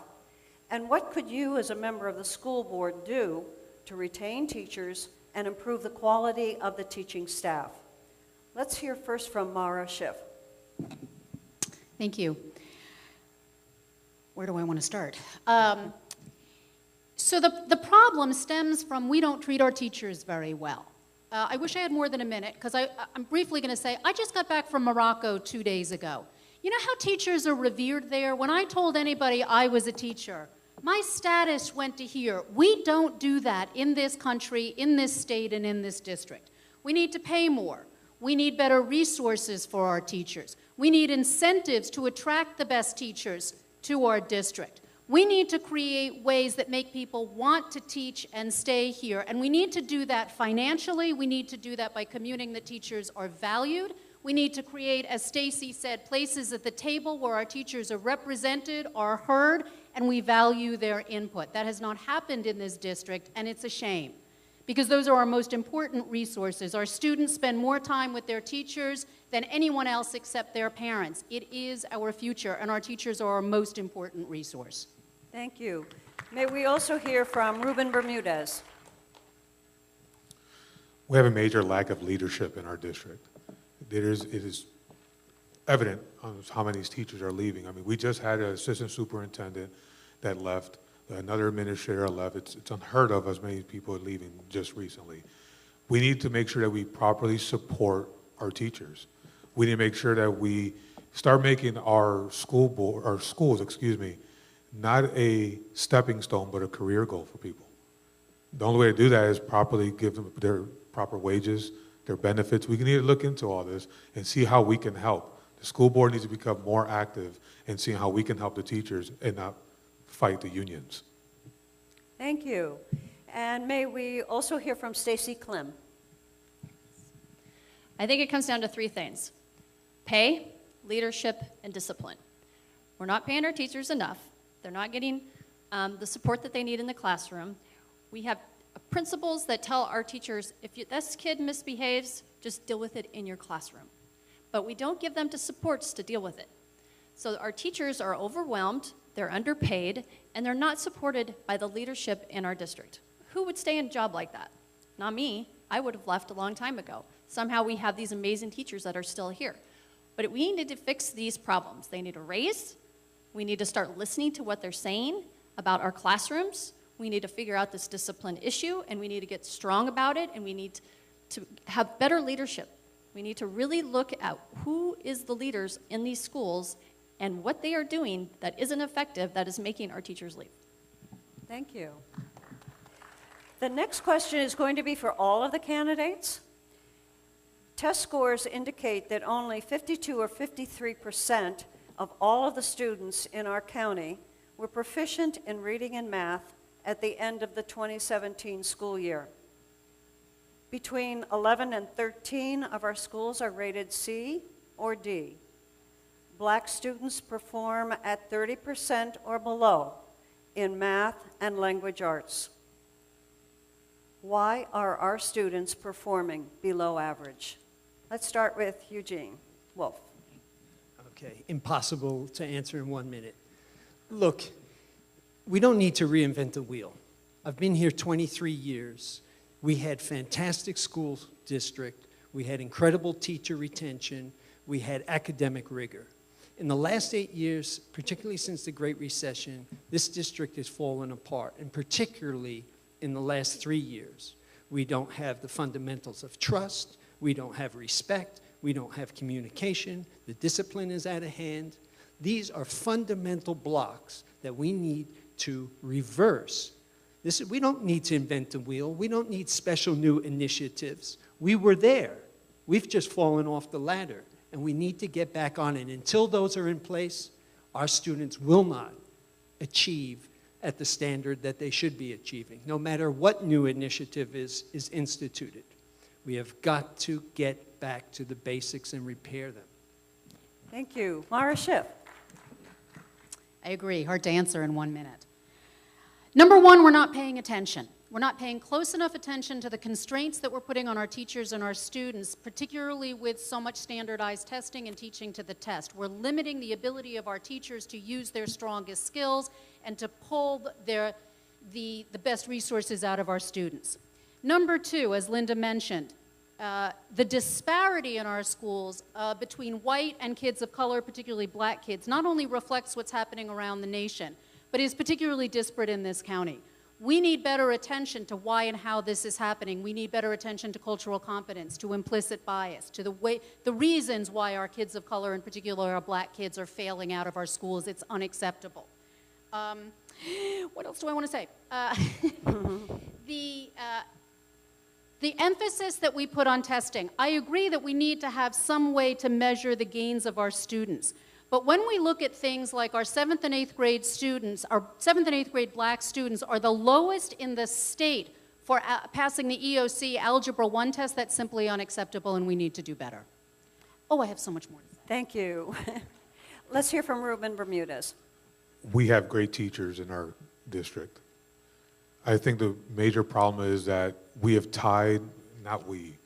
Speaker 3: and what could you as a member of the school board do to retain teachers and improve the quality of the teaching staff? Let's hear first from Mara Schiff.
Speaker 4: Thank you. Where do I want to start? So the problem stems from we don't treat our teachers very well. I wish I had more than a minute, because I'm briefly going to say, I just got back from Morocco 2 days ago. You know how teachers are revered there? When I told anybody I was a teacher, my status went to here. We don't do that in this country, in this state, and in this district. We need to pay more. We need better resources for our teachers. We need incentives to attract the best teachers to our district. We need to create ways that make people want to teach and stay here. And we need to do that financially. We need to do that by commuting that teachers are valued. We need to create, as Stacy said, places at the table where our teachers are represented, are heard, and we value their input. That has not happened in this district, and it's a shame, because those are our most important resources. Our students spend more time with their teachers than anyone else except their parents. It is our future, and our teachers are our most important resource.
Speaker 3: Thank you. May we also hear from Ruben Bermudez.
Speaker 5: We have a major lack of leadership in our district. It is evident on how many teachers are leaving. I mean, we just had an assistant superintendent that left, another administrator left. It's unheard of as many people are leaving just recently. We need to make sure that we properly support our teachers. We need to make sure that we start making our schools, not a stepping stone, but a career goal for people. The only way to do that is properly give them their proper wages, their benefits. We need to look into all this and see how we can help. The school board needs to become more active in seeing how we can help the teachers and not fight the unions.
Speaker 3: Thank you. And may we also hear from Stacy Klim.
Speaker 8: I think it comes down to three things: pay, leadership, and discipline. We're not paying our teachers enough. They're not getting the support that they need in the classroom. We have principals that tell our teachers, if this kid misbehaves, just deal with it in your classroom. But we don't give them the supports to deal with it. So our teachers are overwhelmed, they're underpaid, and they're not supported by the leadership in our district. Who would stay in a job like that? Not me. I would have left a long time ago. Somehow we have these amazing teachers that are still here. But we need to fix these problems. They need a raise. We need to start listening to what they're saying about our classrooms. We need to figure out this discipline issue, and we need to get strong about it, and we need to have better leadership. We need to really look at who is the leaders in these schools and what they are doing that isn't effective, that is making our teachers leave.
Speaker 3: Thank you. The next question is going to be for all of the candidates. Test scores indicate that only 52 or 53% of all of the students in our county were proficient in reading and math at the end of the 2017 school year. Between 11 and 13 of our schools are rated C or D. Black students perform at 30% or below in math and language arts. Why are our students performing below average? Let's start with Eugene Wolf.
Speaker 1: Okay, impossible to answer in 1 minute. Look, we don't need to reinvent the wheel. I've been here 23 years. We had fantastic school district. We had incredible teacher retention. we had academic rigor. In the last 8 years, particularly since the Great Recession, this district has fallen apart, and particularly in the last 3 years. We don't have the fundamentals of trust, we don't have respect, we don't have communication, the discipline is out of hand. These are fundamental blocks that we need to reverse. We don't need to invent the wheel. We don't need special new initiatives. We were there. We've just fallen off the ladder, and we need to get back on it. Until those are in place, our students will not achieve at the standard that they should be achieving, no matter what new initiative is instituted. We have got to get back to the basics and repair them.
Speaker 3: Thank you. Mara Schiff.
Speaker 4: I agree. Hard to answer in 1 minute. Number one, we're not paying attention. We're not paying close enough attention to the constraints that we're putting on our teachers and our students, particularly with so much standardized testing and teaching to the test. We're limiting the ability of our teachers to use their strongest skills and to pull the best resources out of our students. Number two, as Linda mentioned, the disparity in our schools between white and kids of color, particularly black kids, not only reflects what's happening around the nation, but is particularly disparate in this county. We need better attention to why and how this is happening. We need better attention to cultural competence, to implicit bias, to the reasons why our kids of color, in particular our black kids, are failing out of our schools. It's unacceptable. What else do I want to say? The emphasis that we put on testing, I agree that we need to have some way to measure the gains of our students. But when we look at things like our 7th and 8th grade students, our 7th and 8th grade black students are the lowest in the state for passing the EOC Algebra 1 test, that's simply unacceptable and we need to do better. Oh, I have so much more to say.
Speaker 3: Thank you. Let's hear from Ruben Bermudez.
Speaker 5: We have great teachers in our district. I think the major problem is that we have tied, not we,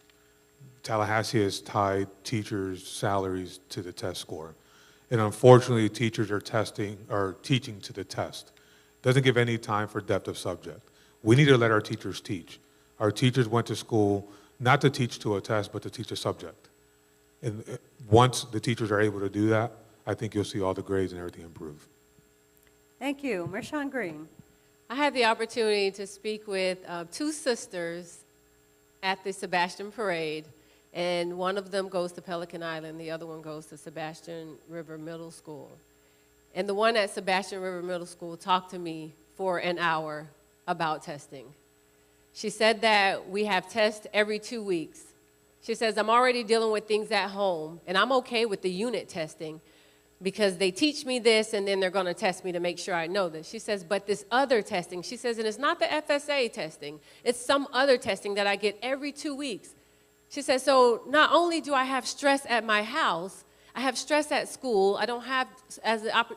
Speaker 5: Tallahassee has tied teachers' salaries to the test score. And unfortunately, teachers are teaching to the test. Doesn't give any time for depth of subject. We need to let our teachers teach. Our teachers went to school not to teach to a test, but to teach a subject. And once the teachers are able to do that, I think you'll see all the grades and everything improve.
Speaker 3: Thank you. Marshawn Green.
Speaker 6: I had the opportunity to speak with two sisters at the Sebastian Parade, and one of them goes to Pelican Island, the other one goes to Sebastian River Middle School. And the one at Sebastian River Middle School talked to me for an hour about testing. She said that we have tests every 2 weeks. She says, I'm already dealing with things at home, and I'm okay with the unit testing because they teach me this, and then they're going to test me to make sure I know this. She says, but this other testing, she says, and it's not the FSA testing. It's some other testing that I get every 2 weeks. She says, so not only do I have stress at my house, I have stress at school. I don't have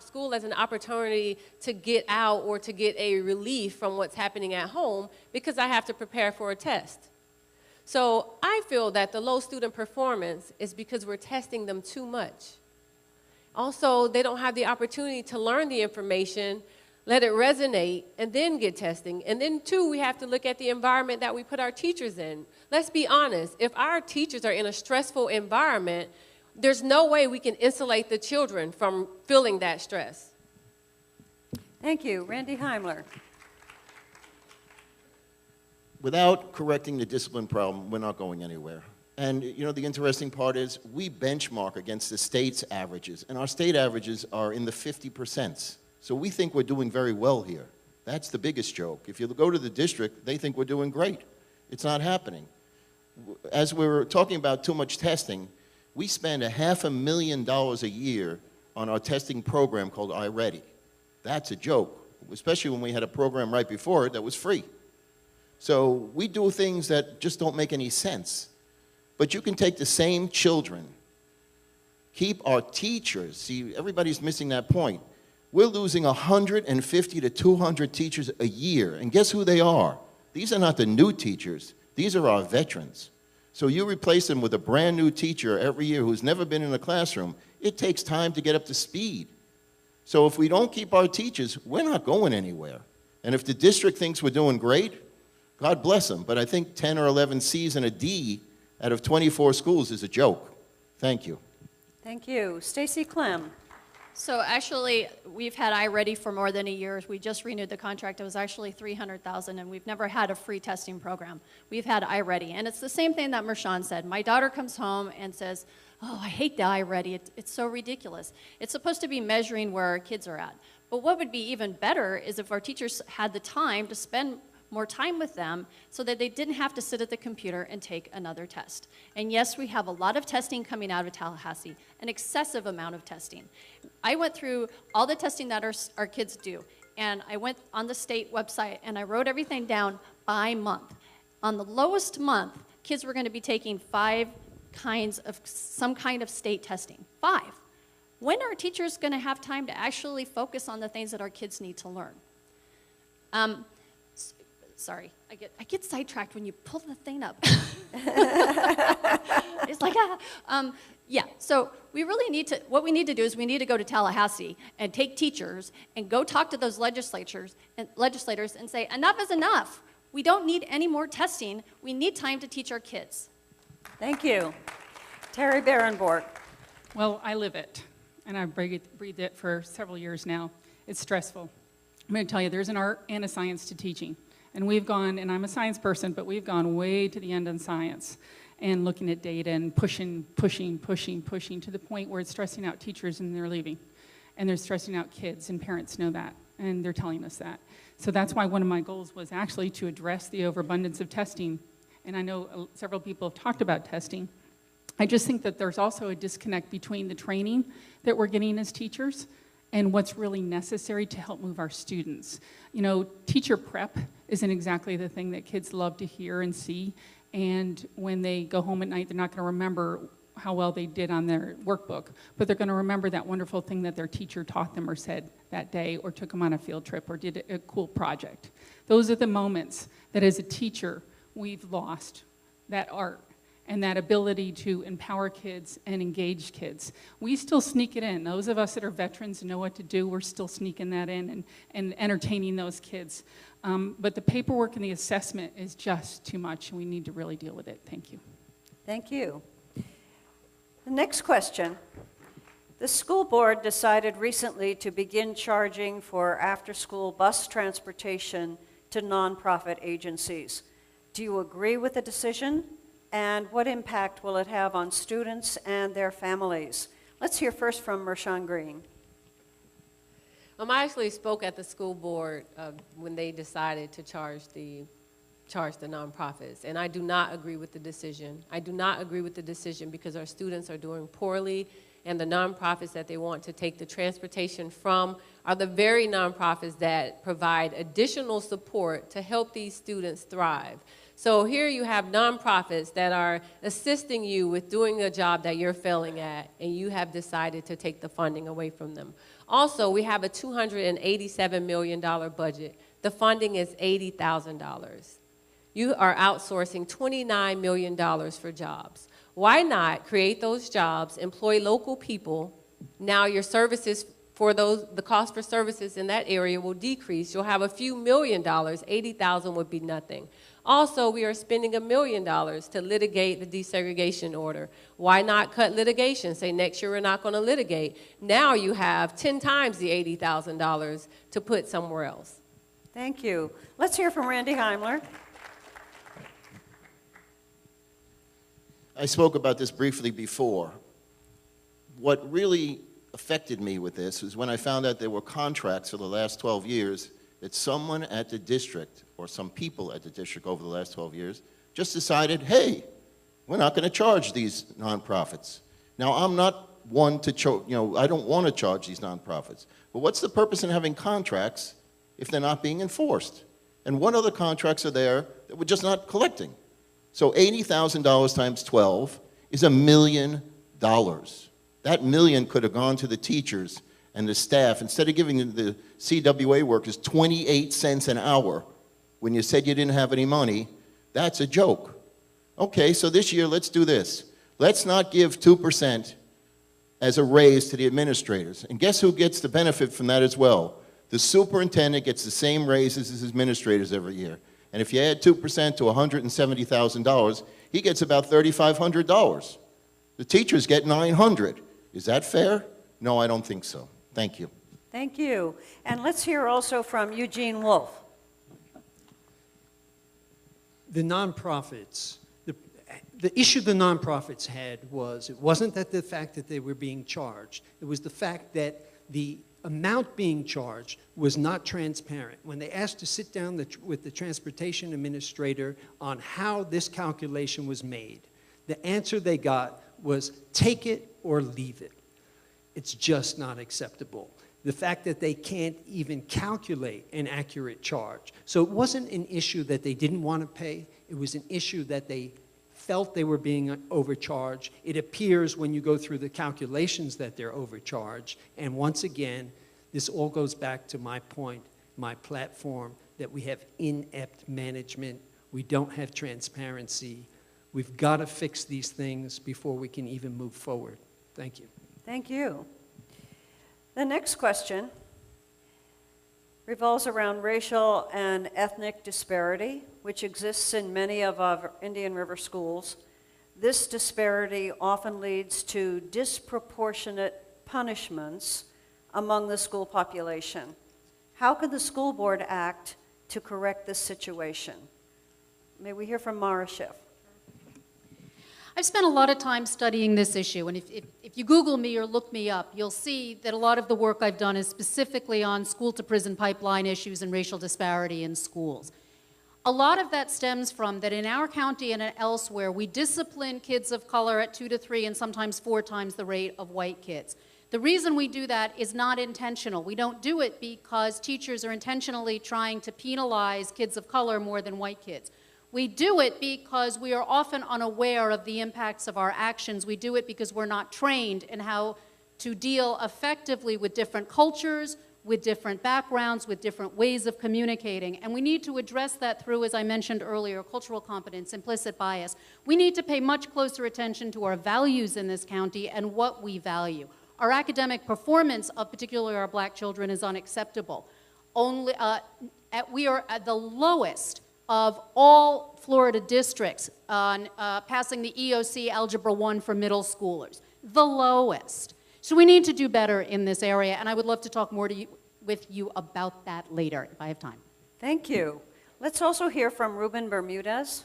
Speaker 6: school as an opportunity to get out or to get a relief from what's happening at home because I have to prepare for a test. So I feel that the low student performance is because we're testing them too much. Also, they don't have the opportunity to learn the information, let it resonate, and then get testing. And then, too, we have to look at the environment that we put our teachers in. Let's be honest. If our teachers are in a stressful environment, there's no way we can insulate the children from feeling that stress.
Speaker 3: Thank you. Randy Heimler.
Speaker 7: Without correcting the discipline problem, we're not going anywhere. And, you know, the interesting part is we benchmark against the state's averages, and our state averages are in the 50%. So we think we're doing very well here. That's the biggest joke. If you go to the district, they think we're doing great. It's not happening. As we were talking about too much testing, we spend $500,000 a year on our testing program called iReady. That's a joke, especially when we had a program right before it that was free. So we do things that just don't make any sense. But you can take the same children, keep our teachers, see, everybody's missing that point. We're losing 150 to 200 teachers a year, and guess who they are? These are not the new teachers, these are our veterans. So you replace them with a brand new teacher every year who's never been in a classroom. It takes time to get up to speed. So if we don't keep our teachers, we're not going anywhere. And if the district thinks we're doing great, God bless them, but I think 10 or 11 C's and a D out of 24 schools is a joke. Thank you.
Speaker 3: Thank you. Stacy Clem.
Speaker 8: So actually, we've had iReady for more than a year. We just renewed the contract. It was actually $300,000, and we've never had a free testing program. We've had iReady, and it's the same thing that Mershawn said. My daughter comes home and says, "Oh, I hate the iReady. It's so ridiculous. It's supposed to be measuring where our kids are at." But what would be even better is if our teachers had the time to spend more time with them so that they didn't have to sit at the computer and take another test. And yes, we have a lot of testing coming out of Tallahassee, an excessive amount of testing. I went through all the testing that our kids do, and I went on the state website and I wrote everything down by month. On the lowest month, kids were going to be taking 5 kinds of some kind of state testing. 5. When are teachers going to have time to actually focus on the things that our kids need to learn? Sorry, I get sidetracked when you pull the thing up. It's like, yeah, so we really need to, what we need to do is we need to go to Tallahassee and take teachers and go talk to those legislators and say, enough is enough. We don't need any more testing. We need time to teach our kids.
Speaker 3: Thank you. Terry Barenborg.
Speaker 9: Well, I live it, and I've breathed it for several years now. It's stressful. I'm going to tell you, there's an art and a science to teaching. And we've gone, and I'm a science person, but we've gone way to the end on science and looking at data and pushing to the point where it's stressing out teachers and they're leaving. And they're stressing out kids, and parents know that, and they're telling us that. So that's why one of my goals was actually to address the overabundance of testing. And I know several people have talked about testing. I just think that there's also a disconnect between the training that we're getting as teachers and what's really necessary to help move our students. You know, teacher prep isn't exactly the thing that kids love to hear and see, and when they go home at night, they're not going to remember how well they did on their workbook, but they're going to remember that wonderful thing that their teacher taught them or said that day, or took them on a field trip, or did a cool project. Those are the moments that as a teacher, we've lost that art and that ability to empower kids and engage kids. We still sneak it in. Those of us that are veterans and know what to do, we're still sneaking that in and entertaining those kids. But the paperwork and the assessment is just too much, and we need to really deal with it. Thank you.
Speaker 3: Thank you. The next question. The school board decided recently to begin charging for after-school bus transportation to nonprofit agencies. Do you agree with the decision? And what impact will it have on students and their families? Let's hear first from Mershawn Green.
Speaker 6: I actually spoke at the school board when they decided to charge the nonprofits, and I do not agree with the decision. I do not agree with the decision because our students are doing poorly, and the nonprofits that they want to take the transportation from are the very nonprofits that provide additional support to help these students thrive. So here you have nonprofits that are assisting you with doing a job that you're failing at, and you have decided to take the funding away from them. Also, we have a $287 million budget. The funding is $80,000. You are outsourcing $29 million for jobs. Why not create those jobs, employ local people? Now your services for the cost for services in that area will decrease. You'll have a few $1 million. $80,000 would be nothing. Also, we are spending $1 million to litigate the desegregation order. Why not cut litigation? Say next year we're not going to litigate. Now you have 10 times the $80,000 to put somewhere else.
Speaker 3: Thank you. Let's hear from Randy Heimler.
Speaker 7: I spoke about this briefly before. What really affected me with this was when I found out there were contracts for the last 12 years that someone at the district, or some people at the district over the last 12 years, just decided, hey, we're not going to charge these nonprofits. Now, I'm not one to, I don't want to charge these nonprofits. But what's the purpose in having contracts if they're not being enforced? And what other contracts are there that we're just not collecting? So $80,000 times 12 is $1 million. That million could have gone to the teachers and the staff. Instead of giving the CWA workers 28 cents an hour when you said you didn't have any money, that's a joke. Okay, so this year, let's do this. Let's not give 2% as a raise to the administrators. And guess who gets the benefit from that as well? The superintendent gets the same raises as administrators every year. And if you add 2% to $170,000, he gets about $3,500. The teachers get $900. Is that fair? No, I don't think so. Thank you.
Speaker 3: Thank you. And let's hear also from Eugene Wolf.
Speaker 1: The nonprofits, the issue the nonprofits had was, it wasn't that the fact that they were being charged, it was the fact that the amount being charged was not transparent. When they asked to sit down with the transportation administrator on how this calculation was made, the answer they got was take it or leave it. It's just not acceptable. The fact that they can't even calculate an accurate charge. So it wasn't an issue that they didn't want to pay. It was an issue that they felt they were being overcharged. It appears when you go through the calculations that they're overcharged. And once again, this all goes back to my point, my platform, that we have inept management. We don't have transparency. We've got to fix these things before we can even move forward. Thank you.
Speaker 3: Thank you. The next question revolves around racial and ethnic disparity, which exists in many of our Indian River schools. This disparity often leads to disproportionate punishments among the school population. How can the school board act to correct this situation? May we hear from Mara Schiff?
Speaker 4: I've spent a lot of time studying this issue, and if you Google me or look me up, you'll see that a lot of the work I've done is specifically on school-to-prison pipeline issues and racial disparity in schools. A lot of that stems from that in our county and elsewhere, we discipline kids of color at 2 to 3 and sometimes 4 times the rate of white kids. The reason we do that is not intentional. We don't do it because teachers are intentionally trying to penalize kids of color more than white kids. We do it because we are often unaware of the impacts of our actions. We do it because we're not trained in how to deal effectively with different cultures, with different backgrounds, with different ways of communicating. And we need to address that through, as I mentioned earlier, cultural competence, implicit bias. We need to pay much closer attention to our values in this county and what we value. Our academic performance of particularly our black children is unacceptable. We are at the lowest of all Florida districts on passing the EOC Algebra 1 for middle schoolers. The lowest. So we need to do better in this area, and I would love to talk more with you about that later, if I have time.
Speaker 3: Thank you. Let's also hear from Ruben Bermudez.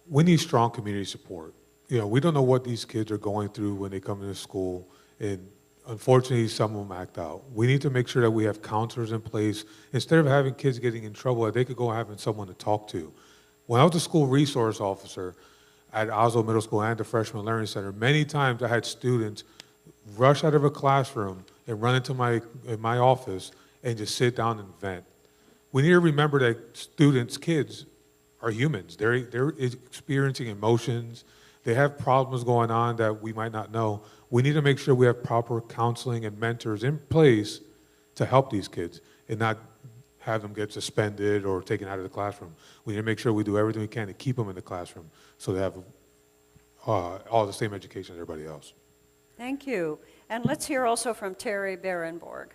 Speaker 5: We need strong community support. You know, we don't know what these kids are going through when they come into school, and unfortunately, some of them act out. We need to make sure that we have counselors in place. Instead of having kids getting in trouble, that they could go having someone to talk to. When I was a school resource officer at Oslo Middle School and the Freshman Learning Center, many times I had students rush out of a classroom and run into my office and just sit down and vent. We need to remember that students, kids, are humans. They're experiencing emotions. They have problems going on that we might not know. We need to make sure we have proper counseling and mentors in place to help these kids and not have them get suspended or taken out of the classroom. We need to make sure we do everything we can to keep them in the classroom so they have all the same education as everybody else.
Speaker 3: Thank you. And let's hear also from Terry Berenborg.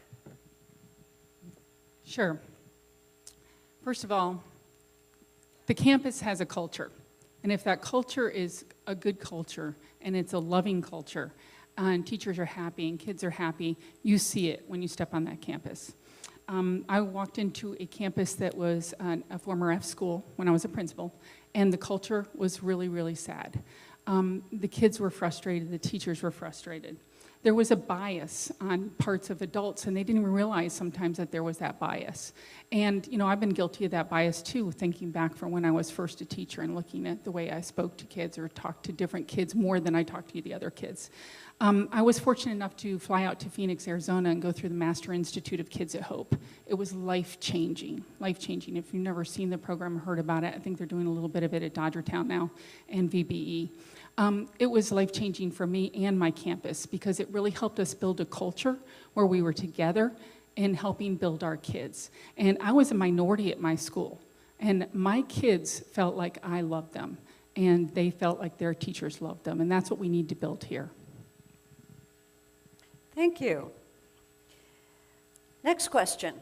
Speaker 9: Sure. First of all, the campus has a culture. And if that culture is a good culture and it's a loving culture and teachers are happy and kids are happy, you see it when you step on that campus. I walked into a campus that was a former F school when I was a principal, and the culture was really, really sad. The kids were frustrated, the teachers were frustrated. There was a bias on parts of adults, and they didn't even realize sometimes that there was that bias. And, you know, I've been guilty of that bias too, thinking back from when I was first a teacher and looking at the way I spoke to kids or talked to different kids more than I talked to the other kids. I was fortunate enough to fly out to Phoenix, Arizona and go through the Master Institute of Kids at Hope. It was life-changing, life-changing. If you've never seen the program or heard about it, I think they're doing a little bit of it at Dodgertown now and VBE. It was life-changing for me and my campus because it really helped us build a culture where we were together and helping build our kids. And I was a minority at my school, and my kids felt like I loved them, and they felt like their teachers loved them, and that's what we need to build here.
Speaker 3: Thank you. Next question.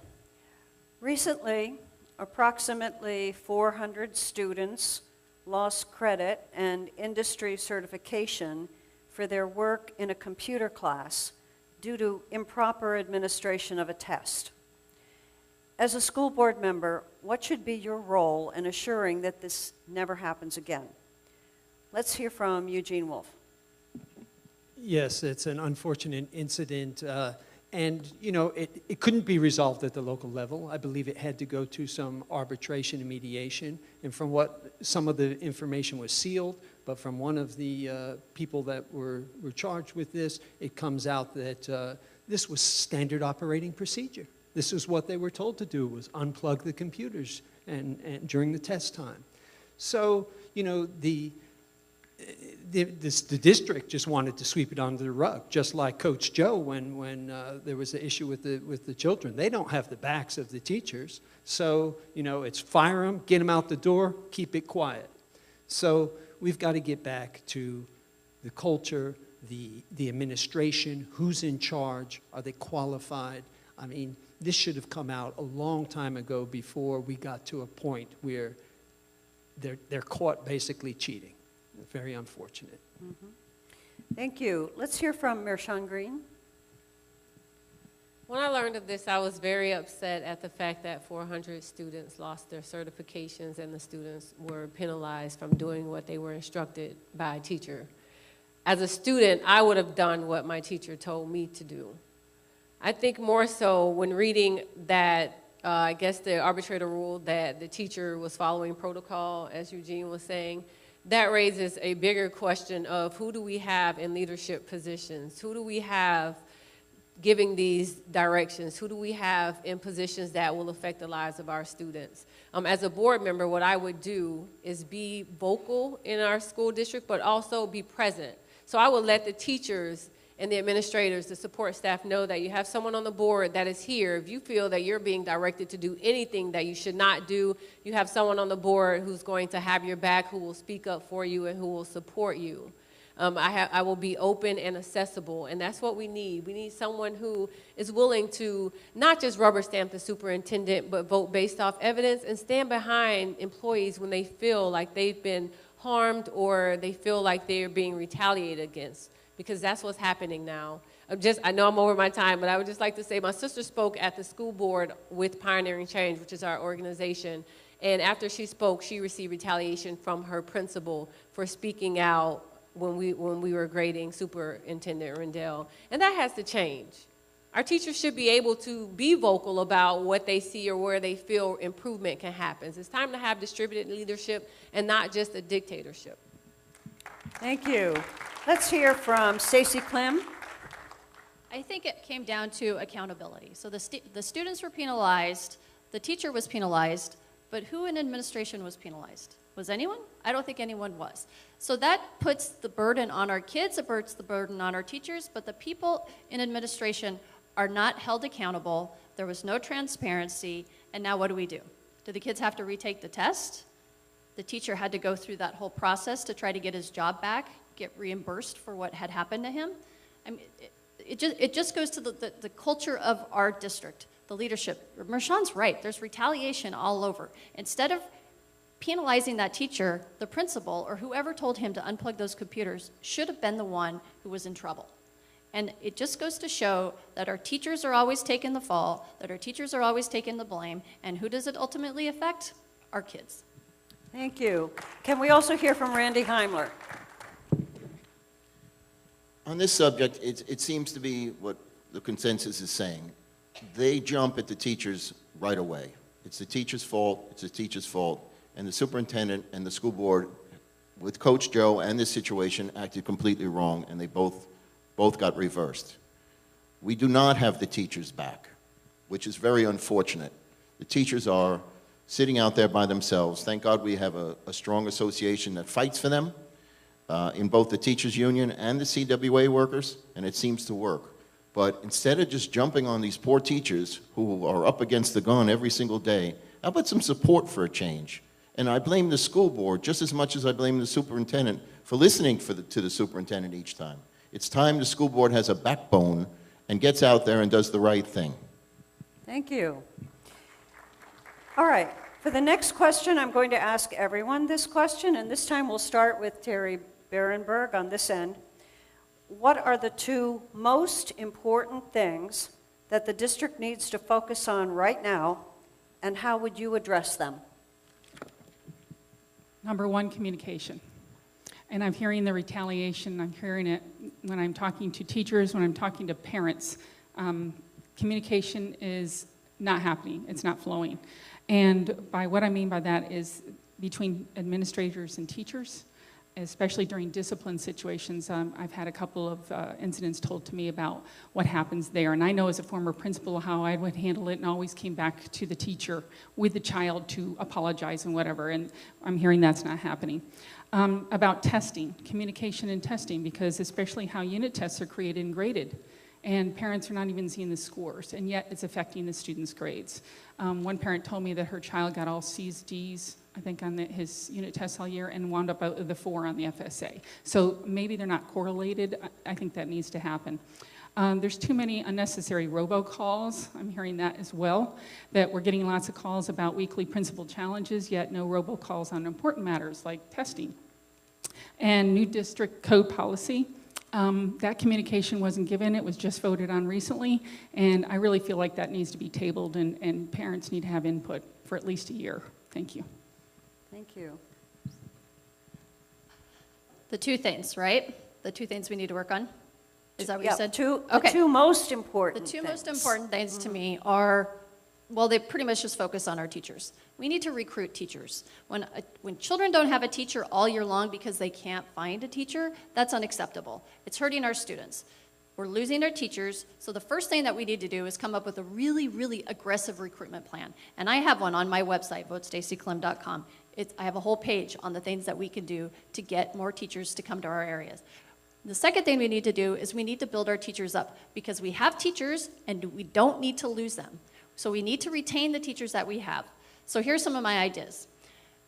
Speaker 3: Recently, approximately 400 students lost credit and industry certification for their work in a computer class due to improper administration of a test. As a school board member, what should be your role in assuring that this never happens again? Let's hear from Eugene Wolf.
Speaker 1: Yes, it's an unfortunate incident, and you know, it couldn't be resolved at the local level. I believe it had to go to some arbitration and mediation, and from what some of the information was sealed, but from one of the people that were charged with this, it comes out that this was standard operating procedure. This is what they were told to do, was unplug the computers and during the test time. So, you know, the district just wanted to sweep it under the rug, just like Coach Joe when there was an issue with the children. They don't have the backs of the teachers. So, you know, it's fire them, get them out the door, keep it quiet. So we've got to get back to the culture, the administration, who's in charge, are they qualified? I mean, this should have come out a long time ago before we got to a point where they're caught basically cheating. Very unfortunate.
Speaker 3: Mm-hmm. Thank you. Let's hear from Mershawn Green.
Speaker 6: When I learned of this, I was very upset at the fact that 400 students lost their certifications and the students were penalized from doing what they were instructed by a teacher. As a student, I would have done what my teacher told me to do. I think more so when reading that, I guess the arbitrator ruled that the teacher was following protocol, as Eugene was saying, that raises a bigger question of who do we have in leadership positions? Who do we have giving these directions? Who do we have in positions that will affect the lives of our students? As a board member, what I would do is be vocal in our school district, but also be present. So I would let the teachers and the administrators, the support staff know that you have someone on the board that is here. If you feel that you're being directed to do anything that you should not do, you have someone on the board who's going to have your back, who will speak up for you and who will support you. I will be open and accessible, and that's what we need. We need someone who is willing to not just rubber stamp the superintendent, but vote based off evidence and stand behind employees when they feel like they've been harmed or they feel like they're being retaliated against, because that's what's happening now. I know I'm over my time, but I would just like to say my sister spoke at the school board with Pioneering Change, which is our organization, and after she spoke, she received retaliation from her principal for speaking out when we were grading Superintendent Rendell, and that has to change. Our teachers should be able to be vocal about what they see or where they feel improvement can happen. It's time to have distributed leadership and not just a dictatorship.
Speaker 3: Thank you. Let's hear from Stacy Clem.
Speaker 8: I think it came down to accountability. So the students were penalized, the teacher was penalized, but who in administration was penalized? Was anyone? I don't think anyone was. So that puts the burden on our kids, it puts the burden on our teachers, but the people in administration are not held accountable. There was no transparency, and now what do? Do the kids have to retake the test? The teacher had to go through that whole process to try to get his job back, get reimbursed for what had happened to him. I mean, it just goes to the culture of our district, the leadership. Mershawn's right, there's retaliation all over. Instead of penalizing that teacher, the principal or whoever told him to unplug those computers should have been the one who was in trouble. And it just goes to show that our teachers are always taking the fall, that our teachers are always taking the blame, and who does it ultimately affect? Our kids.
Speaker 3: Thank you. Can we also hear from Randy Heimler?
Speaker 7: On this subject, it seems to be what the consensus is saying. They jump at the teachers right away. It's the teacher's fault, it's the teacher's fault, and the superintendent and the school board, with Coach Joe and this situation, acted completely wrong, and they both got reversed. We do not have the teachers back, which is very unfortunate. The teachers are sitting out there by themselves. Thank God we have a strong association that fights for them in both the teachers union and the CWA workers, and it seems to work. But instead of just jumping on these poor teachers who are up against the gun every single day, how about some support for a change? And I blame the school board just as much as I blame the superintendent for listening to the superintendent each time. It's time the school board has a backbone and gets out there and does the right thing.
Speaker 3: Thank you. All right, for the next question, I'm going to ask everyone this question, and this time we'll start with Terry Berenberg on this end. what are the two most important things that the district needs to focus on right now, and how would you address them?
Speaker 9: Number one, communication. And I'm hearing the retaliation. I'm hearing it when I'm talking to teachers, when I'm talking to parents. Communication is not happening. It's not flowing. And by what I mean by that is between administrators and teachers, especially during discipline situations. I've had a couple of incidents told to me about what happens there. And I know as a former principal how I would handle it, and always came back to the teacher with the child to apologize and whatever. And I'm hearing that's not happening. About testing, communication and testing, because especially how unit tests are created and graded. And parents are not even seeing the scores, and yet it's affecting the students' grades. One parent told me that her child got all C's, D's, I think, on his unit tests all year, and wound up out with the 4 on the FSA. So maybe they're not correlated. I think that needs to happen. There's too many unnecessary robocalls. I'm hearing that as well, that we're getting lots of calls about weekly principal challenges, yet no robocalls on important matters like testing. And new district code policy. That communication wasn't given. It was just voted on recently, and I really feel like that needs to be tabled, and parents need to have input for at least a year. Thank you.
Speaker 3: Thank you.
Speaker 8: The two things, right? The two things we need to work on? Is that what you said?
Speaker 3: The two most important
Speaker 8: The two
Speaker 3: things.
Speaker 8: most important things to me are, well, they pretty much just focus on our teachers. We need to recruit teachers. When children don't have a teacher all year long because they can't find a teacher, that's unacceptable. It's hurting our students. We're losing our teachers, so the first thing that we need to do is come up with a really, really aggressive recruitment plan. And I have one on my website, votestacyclem.com. I have a whole page on the things that we can do to get more teachers to come to our areas. The second thing we need to do is we need to build our teachers up, because we have teachers and we don't need to lose them. So we need to retain the teachers that we have. So here's some of my ideas.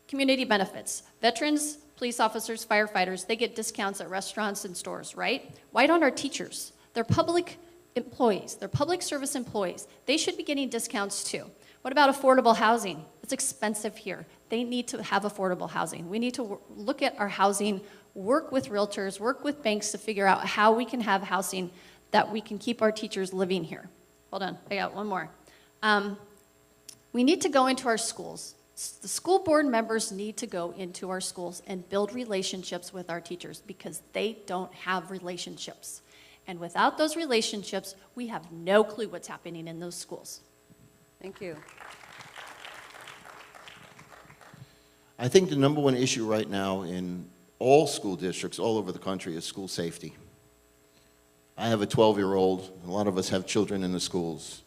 Speaker 8: Community benefits. Veterans, police officers, firefighters, they get discounts at restaurants and stores, right? Why don't our teachers? They're public employees. They're public service employees. They should be getting discounts too. What about affordable housing? It's expensive here. They need to have affordable housing. We need to look at our housing, work with realtors, work with banks to figure out how we can have housing that we can keep our teachers living here. Hold on, I got one more. We need to go into our schools. The school board members need to go into our schools and build relationships with our teachers, because they don't have relationships. And without those relationships, we have no clue what's happening in those schools.
Speaker 3: Thank you.
Speaker 7: I think the number one issue right now in all school districts all over the country is school safety. I have a 12-year-old. A lot of us have children in the schools.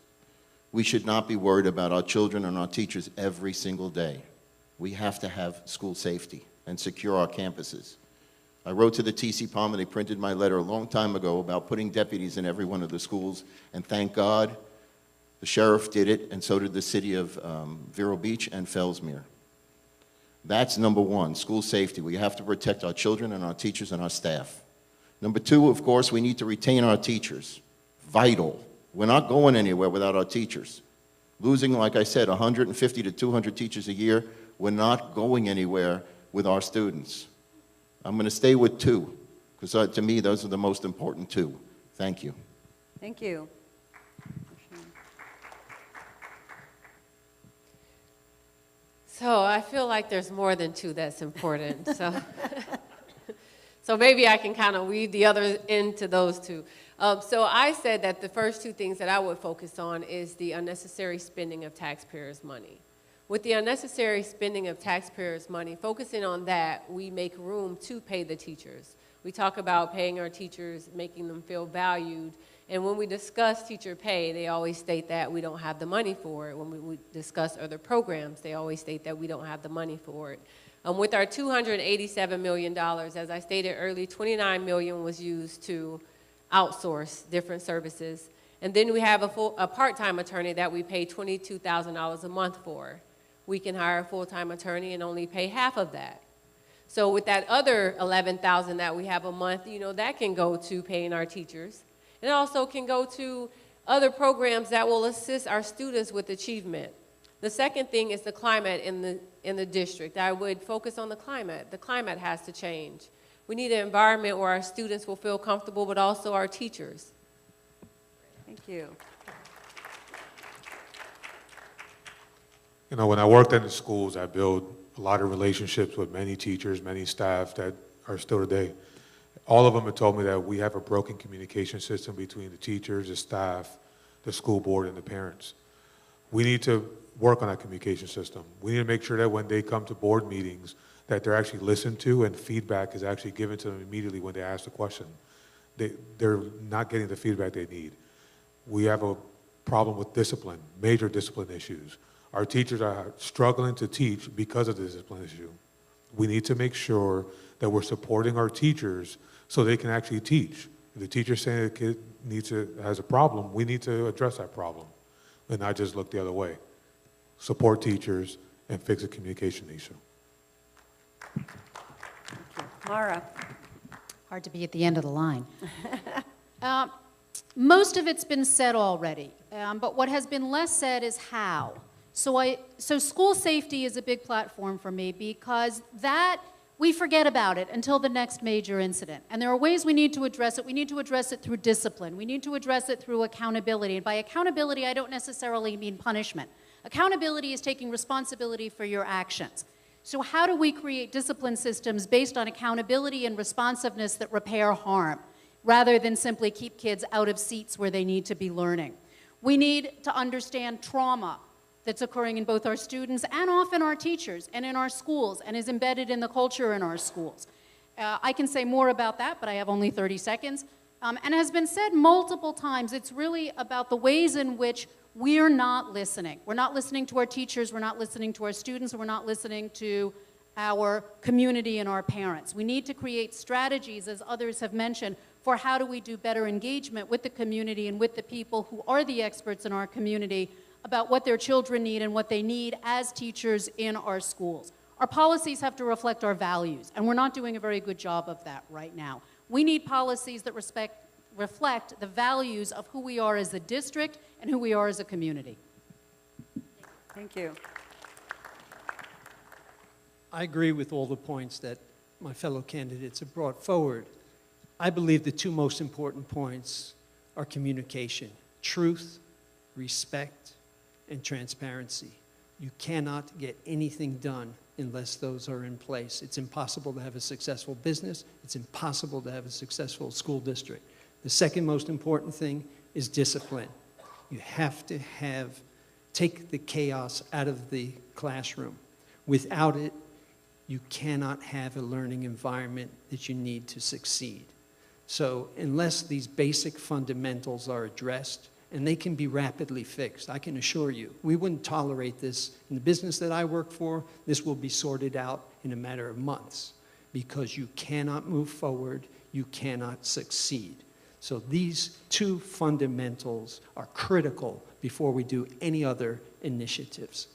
Speaker 7: We should not be worried about our children and our teachers every single day. We have to have school safety and secure our campuses. I wrote to the TC Palmer, they printed my letter a long time ago about putting deputies in every one of the schools, and thank God the sheriff did it, and so did the city of Vero Beach and Fellsmere. That's number one, school safety. We have to protect our children and our teachers and our staff. Number two, of course, we need to retain our teachers. Vital. We're not going anywhere without our teachers. Losing, like I said, 150 to 200 teachers a year, we're not going anywhere with our students. I'm going to stay with two, because to me, those are the most important two. Thank you.
Speaker 3: Thank you.
Speaker 6: So I feel like there's more than two that's important. So maybe I can kind of weave the other into those two. So I said that the first two things that I would focus on is the unnecessary spending of taxpayers' money. With the unnecessary spending of taxpayers' money, focusing on that, we make room to pay the teachers. We talk about paying our teachers, making them feel valued. And when we discuss teacher pay, they always state that we don't have the money for it. When we discuss other programs, they always state that we don't have the money for it. With our $287 million, as I stated earlier, $29 million was used to outsource different services. And then we have a part-time attorney that we pay $22,000 a month for. We can hire a full-time attorney and only pay half of that. So with that other $11,000 that we have a month, that can go to paying our teachers. It also can go to other programs that will assist our students with achievement. The second thing is the climate in the district. I would focus on the climate. The climate has to change. We need an environment where our students will feel comfortable, but also our teachers.
Speaker 3: Thank you.
Speaker 5: You know, when I worked in the schools, I built a lot of relationships with many teachers, many staff that are still today. All of them have told me that we have a broken communication system between the teachers, the staff, the school board, and the parents. We need to work on that communication system. We need to make sure that when they come to board meetings, that they're actually listened to and feedback is actually given to them immediately when they ask the question. They're not getting the feedback they need. We have a problem with discipline, major discipline issues. Our teachers are struggling to teach because of the discipline issue. We need to make sure that we're supporting our teachers so they can actually teach. If the teacher's saying a kid has a problem, we need to address that problem and not just look the other way. Support teachers and fix the communication issue.
Speaker 3: Mara.
Speaker 4: Hard to be at the end of the line. Most of it's been said already, but what has been less said is how. So school safety is a big platform for me because we forget about it until the next major incident. And there are ways we need to address it. We need to address it through discipline. We need to address it through accountability. And by accountability, I don't necessarily mean punishment. Accountability is taking responsibility for your actions. So how do we create discipline systems based on accountability and responsiveness that repair harm, rather than simply keep kids out of seats where they need to be learning? We need to understand trauma that's occurring in both our students and often our teachers and in our schools and is embedded in the culture in our schools. I can say more about that, but I have only 30 seconds. And has been said multiple times, it's really about the ways in which we're not listening. We're not listening to our teachers, we're not listening to our students, and we're not listening to our community and our parents. We need to create strategies, as others have mentioned, for how do we do better engagement with the community and with the people who are the experts in our community about what their children need and what they need as teachers in our schools. Our policies have to reflect our values, and we're not doing a very good job of that right now. We need policies that reflect the values of who we are as a district and who we are as a community.
Speaker 3: Thank you.
Speaker 1: I agree with all the points that my fellow candidates have brought forward. I believe the two most important points are communication, truth, respect, and transparency. You cannot get anything done unless those are in place. It's impossible to have a successful business. It's impossible to have a successful school district. The second most important thing is discipline. You have to take the chaos out of the classroom. Without it, you cannot have a learning environment that you need to succeed. So unless these basic fundamentals are addressed, and they can be rapidly fixed, I can assure you, we wouldn't tolerate this. In the business that I work for, this will be sorted out in a matter of months because you cannot move forward, you cannot succeed. So these two fundamentals are critical before we do any other initiatives.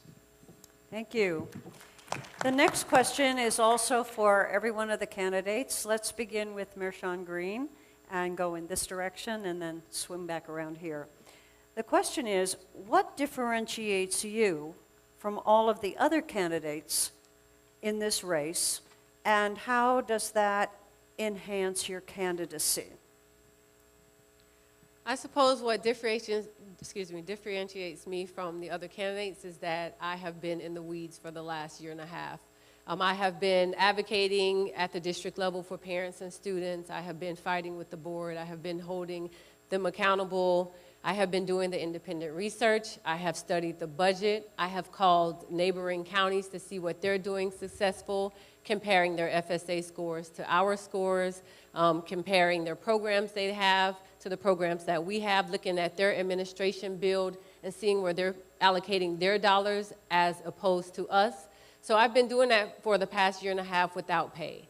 Speaker 3: Thank you. The next question is also for every one of the candidates. Let's begin with Mershawn Green and go in this direction and then swim back around here. The question is, what differentiates you from all of the other candidates in this race, and how does that enhance your candidacy?
Speaker 6: I suppose what differentiates me from the other candidates is that I have been in the weeds for the last year and a half. I have been advocating at the district level for parents and students. I have been fighting with the board. I have been holding them accountable. I have been doing the independent research. I have studied the budget. I have called neighboring counties to see what they're doing successful, comparing their FSA scores to our scores, comparing their programs they have to the programs that we have, looking at their administration build and seeing where they're allocating their dollars as opposed to us. So I've been doing that for the past year and a half without pay.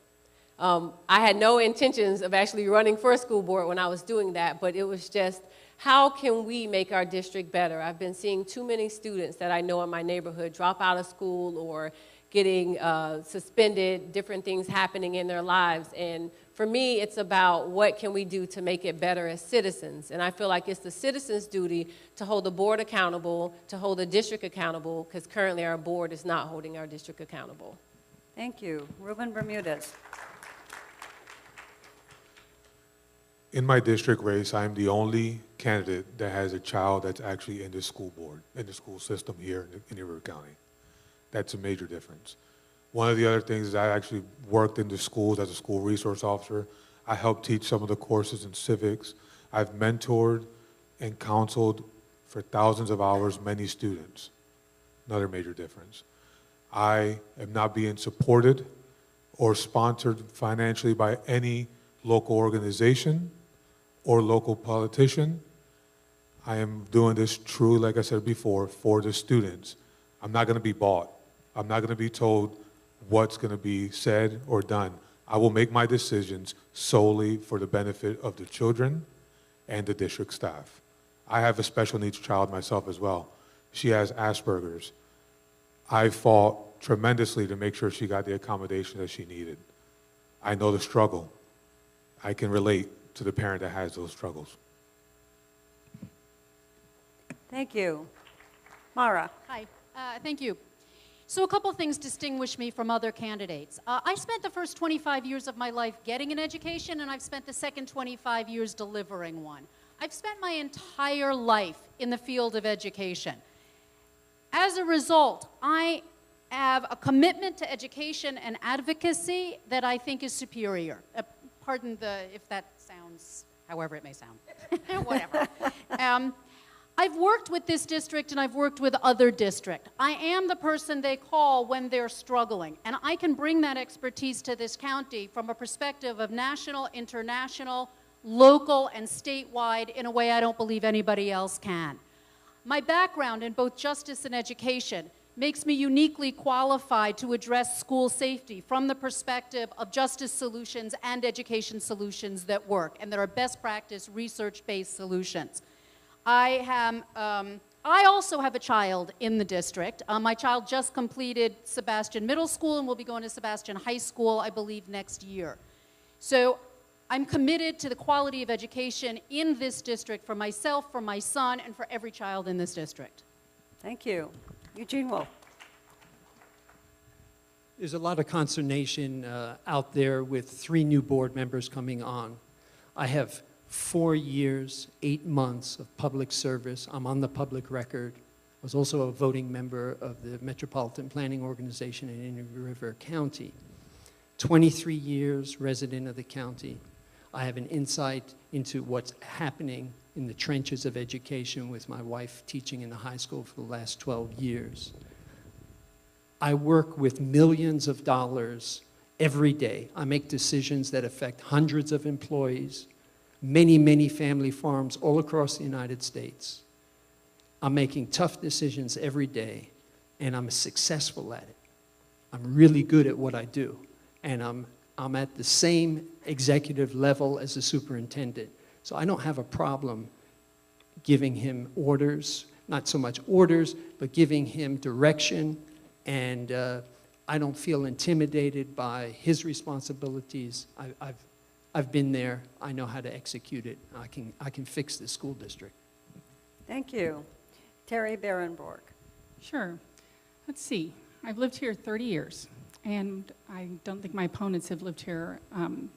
Speaker 6: I had no intentions of actually running for a school board when I was doing that, but it was just, how can we make our district better? I've been seeing too many students that I know in my neighborhood drop out of school or getting suspended, different things happening in their lives. And for me, it's about what can we do to make it better as citizens. And I feel like it's the citizens' duty to hold the board accountable, to hold the district accountable, because currently our board is not holding our district accountable.
Speaker 3: Thank you. Ruben Bermudez.
Speaker 5: In my district race, I'm the only candidate that has a child that's actually in the school board, in the school system here in Indian River County. That's a major difference. One of the other things is I actually worked in the schools as a school resource officer. I helped teach some of the courses in civics. I've mentored and counseled for thousands of hours many students. Another major difference. I am not being supported or sponsored financially by any local organization or local politician. I am doing this truly, like I said before, for the students. I'm not going to be bought. I'm not going to be told what's going to be said or done. I will make my decisions solely for the benefit of the children and the district staff. I have a special needs child myself as well. She has Asperger's. I fought tremendously to make sure she got the accommodation that she needed. I know the struggle. I can relate to the parent that has those struggles.
Speaker 3: Thank you. Mara.
Speaker 4: Hi, thank you. So a couple things distinguish me from other candidates. I spent the first 25 years of my life getting an education, and I've spent the second 25 years delivering one. I've spent my entire life in the field of education. As a result, I have a commitment to education and advocacy that I think is superior. Pardon if that sounds however it may sound. Whatever. I've worked with this district and I've worked with other districts. I am the person they call when they're struggling, and I can bring that expertise to this county from a perspective of national, international, local, and statewide in a way I don't believe anybody else can. My background in both justice and education makes me uniquely qualified to address school safety from the perspective of justice solutions and education solutions that work and that are best practice research-based solutions. I also have a child in the district. My child just completed Sebastian Middle School and will be going to Sebastian High School, I believe, next year. So I'm committed to the quality of education in this district for myself, for my son, and for every child in this district.
Speaker 3: Thank you. Eugene Wolf.
Speaker 1: There's a lot of consternation out there with 3 new board members coming on. I have 4 years, 8 months of public service. I'm on the public record. I was also a voting member of the Metropolitan Planning Organization in Indian River County. 23 years resident of the county. I have an insight into what's happening in the trenches of education with my wife teaching in the high school for the last 12 years. I work with millions of dollars every day. I make decisions that affect hundreds of employees, many, many family farms all across the United States. I'm making tough decisions every day, and I'm successful at it. I'm really good at what I do, and I'm at the same executive level as the superintendent. So I don't have a problem giving him orders, not so much orders, but giving him direction, and I don't feel intimidated by his responsibilities. I've been there. I know how to execute it. I can fix the school district.
Speaker 3: Thank you. Terry Berenborg.
Speaker 9: Sure. Let's see. I've lived here 30 years, and I don't think my opponents have lived here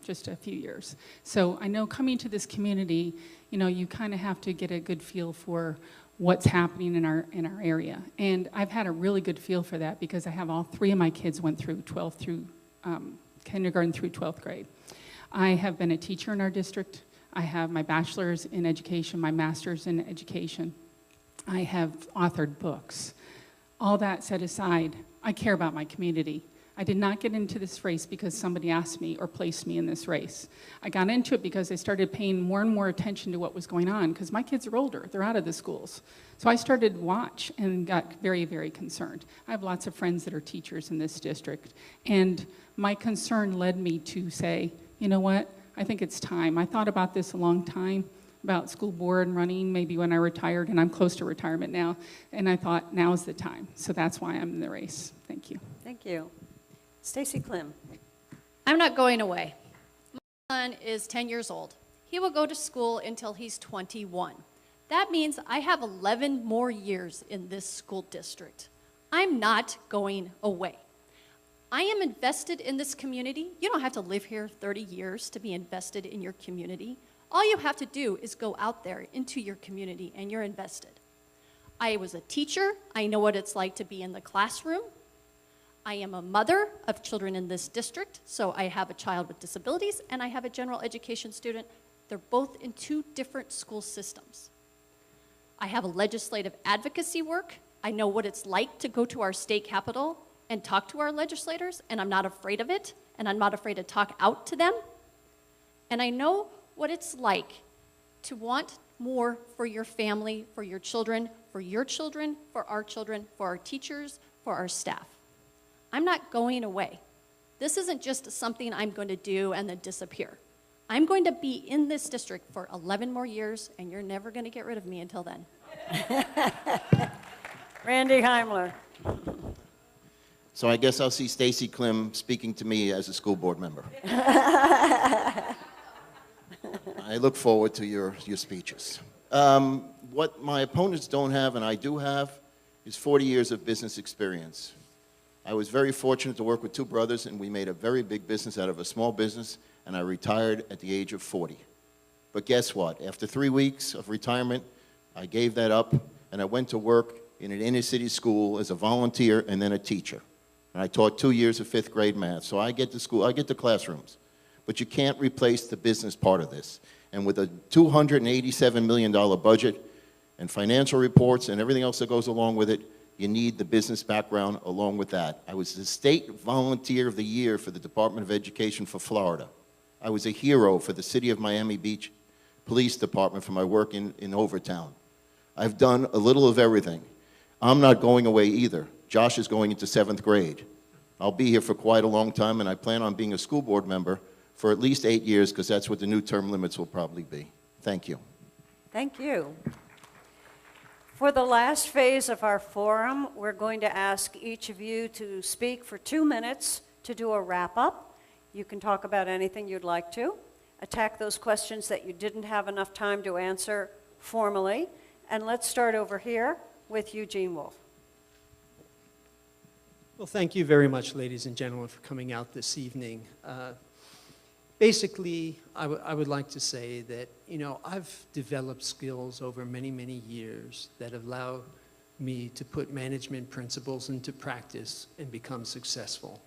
Speaker 9: just a few years. So I know coming to this community, you know, you kind of have to get a good feel for what's happening in our area. And I've had a really good feel for that because I have all 3 of my kids went through kindergarten through 12th grade. I have been a teacher in our district. I have my bachelor's in education, my master's in education. I have authored books. All that set aside, I care about my community. I did not get into this race because somebody asked me or placed me in this race. I got into it because I started paying more and more attention to what was going on because my kids are older. They're out of the schools. So I started to watch and got very, very concerned. I have lots of friends that are teachers in this district, and my concern led me to say, you know what, I think it's time. I thought about this a long time, about school board and running, maybe when I retired, and I'm close to retirement now, and I thought now's the time. So that's why I'm in the race. Thank you.
Speaker 3: Thank you. Stacy Klim.
Speaker 8: I'm not going away. My son is 10 years old. He will go to school until he's 21. That means I have 11 more years in this school district. I'm not going away. I am invested in this community. You don't have to live here 30 years to be invested in your community. All you have to do is go out there into your community and you're invested. I was a teacher. I know what it's like to be in the classroom. I am a mother of children in this district, so I have a child with disabilities and I have a general education student. They're both in 2 different school systems. I have a legislative advocacy work. I know what it's like to go to our state capitol and talk to our legislators, and I'm not afraid of it, and I'm not afraid to talk out to them. And I know what it's like to want more for your family, for your children, for our children, for our teachers, for our staff. I'm not going away. This isn't just something I'm going to do and then disappear. I'm going to be in this district for 11 more years, and you're never going to get rid of me until then.
Speaker 3: Randy Heimler.
Speaker 7: So I guess I'll see Stacy Klim speaking to me as a school board member. I look forward to your speeches. What my opponents don't have, and I do have, is 40 years of business experience. I was very fortunate to work with 2 brothers, and we made a very big business out of a small business, and I retired at the age of 40. But guess what? After 3 weeks of retirement, I gave that up, and I went to work in an inner-city school as a volunteer and then a teacher. And I taught 2 years of 5th grade math, so I get to school, I get to classrooms. But you can't replace the business part of this. And with a $287 million budget and financial reports and everything else that goes along with it, you need the business background along with that. I was the State Volunteer of the Year for the Department of Education for Florida. I was a hero for the City of Miami Beach Police Department for my work in Overtown. I've done a little of everything. I'm not going away either. Josh is going into 7th grade. I'll be here for quite a long time, and I plan on being a school board member for at least 8 years, because that's what the new term limits will probably be. Thank you.
Speaker 3: Thank you. For the last phase of our forum, we're going to ask each of you to speak for 2 minutes to do a wrap-up. You can talk about anything you'd like to. Attack those questions that you didn't have enough time to answer formally. And let's start over here with Eugene Wolf.
Speaker 1: Well, thank you very much, ladies and gentlemen, for coming out this evening. Basically, I would like to say that, you know, I've developed skills over many, many years that allow me to put management principles into practice and become successful.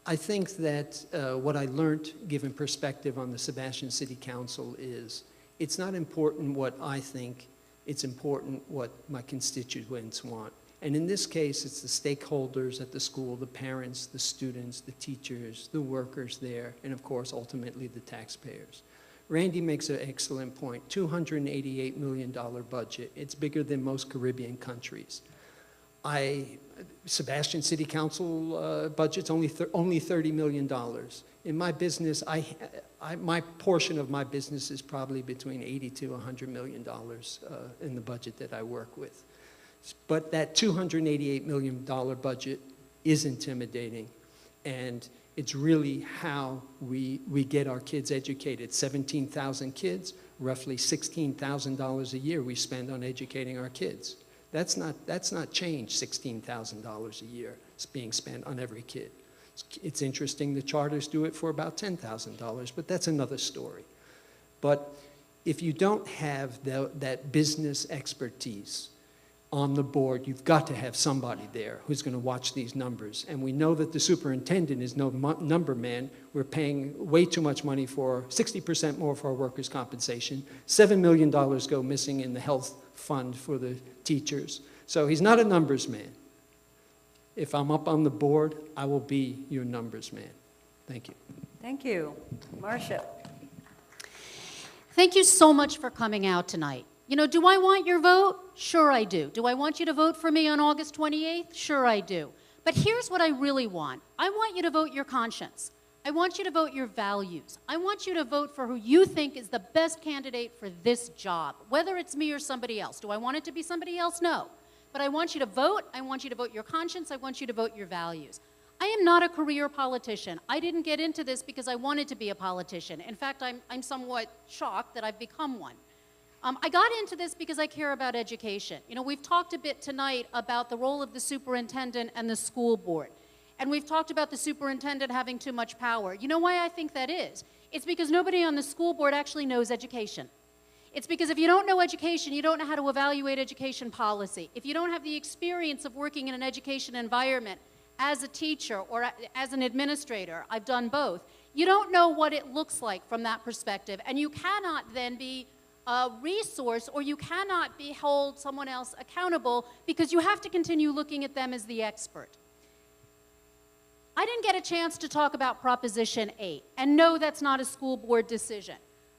Speaker 1: I think that what I learned, given perspective on the Sebastian City Council, is it's not important what I think, it's important what my constituents want. And in this case, it's the stakeholders at the school, the parents, the students, the teachers, the workers there, and of course, ultimately, the taxpayers. Randy makes an excellent point. $288 million budget. It's bigger than most Caribbean countries. Sebastian City Council budget's only $30 million. In my business, my portion of my business is probably between $80 to $100 million in the budget that I work with. But that $288 million budget is intimidating, and it's really how we get our kids educated. 17,000 kids, roughly $16,000 a year we spend on educating our kids. That's not change, $16,000 a year is being spent on every kid. It's interesting the charters do it for about $10,000, but that's another story. But if you don't have that business expertise on the board, you've got to have somebody there who's going to watch these numbers. And we know that the superintendent is no number man. We're paying way too much money for 60% more for our workers' compensation. $7 million go missing in the health fund for the teachers. So he's not a numbers man. If I'm up on the board, I will be your numbers man. Thank you.
Speaker 3: Thank you. Marcia.
Speaker 4: Thank you so much for coming out tonight. You know, do I want your vote? Sure I do. Do I want you to vote for me on August 28th? Sure I do. But here's what I really want. I want you to vote your conscience. I want you to vote your values. I want you to vote for who you think is the best candidate for this job, whether it's me or somebody else. Do I want it to be somebody else? No. But I want you to vote. I want you to vote your conscience. I want you to vote your values. I am not a career politician. I didn't get into this because I wanted to be a politician. In fact, I'm somewhat shocked that I've become one. I got into this because I care about education. You know, we've talked a bit tonight about the role of the superintendent and the school board. And we've talked about the superintendent having too much power. You know why I think that is? It's because nobody on the school board actually knows education. It's because if you don't know education, you don't know how to evaluate education policy. If you don't have the experience of working in an education environment as a teacher or as an administrator, I've done both, you don't know what it looks like from that perspective, and you cannot then be a resource, or you cannot hold someone else accountable, because you have to continue looking at them as the expert. I didn't get a chance to talk about Proposition 8, and no, that's not a school board decision.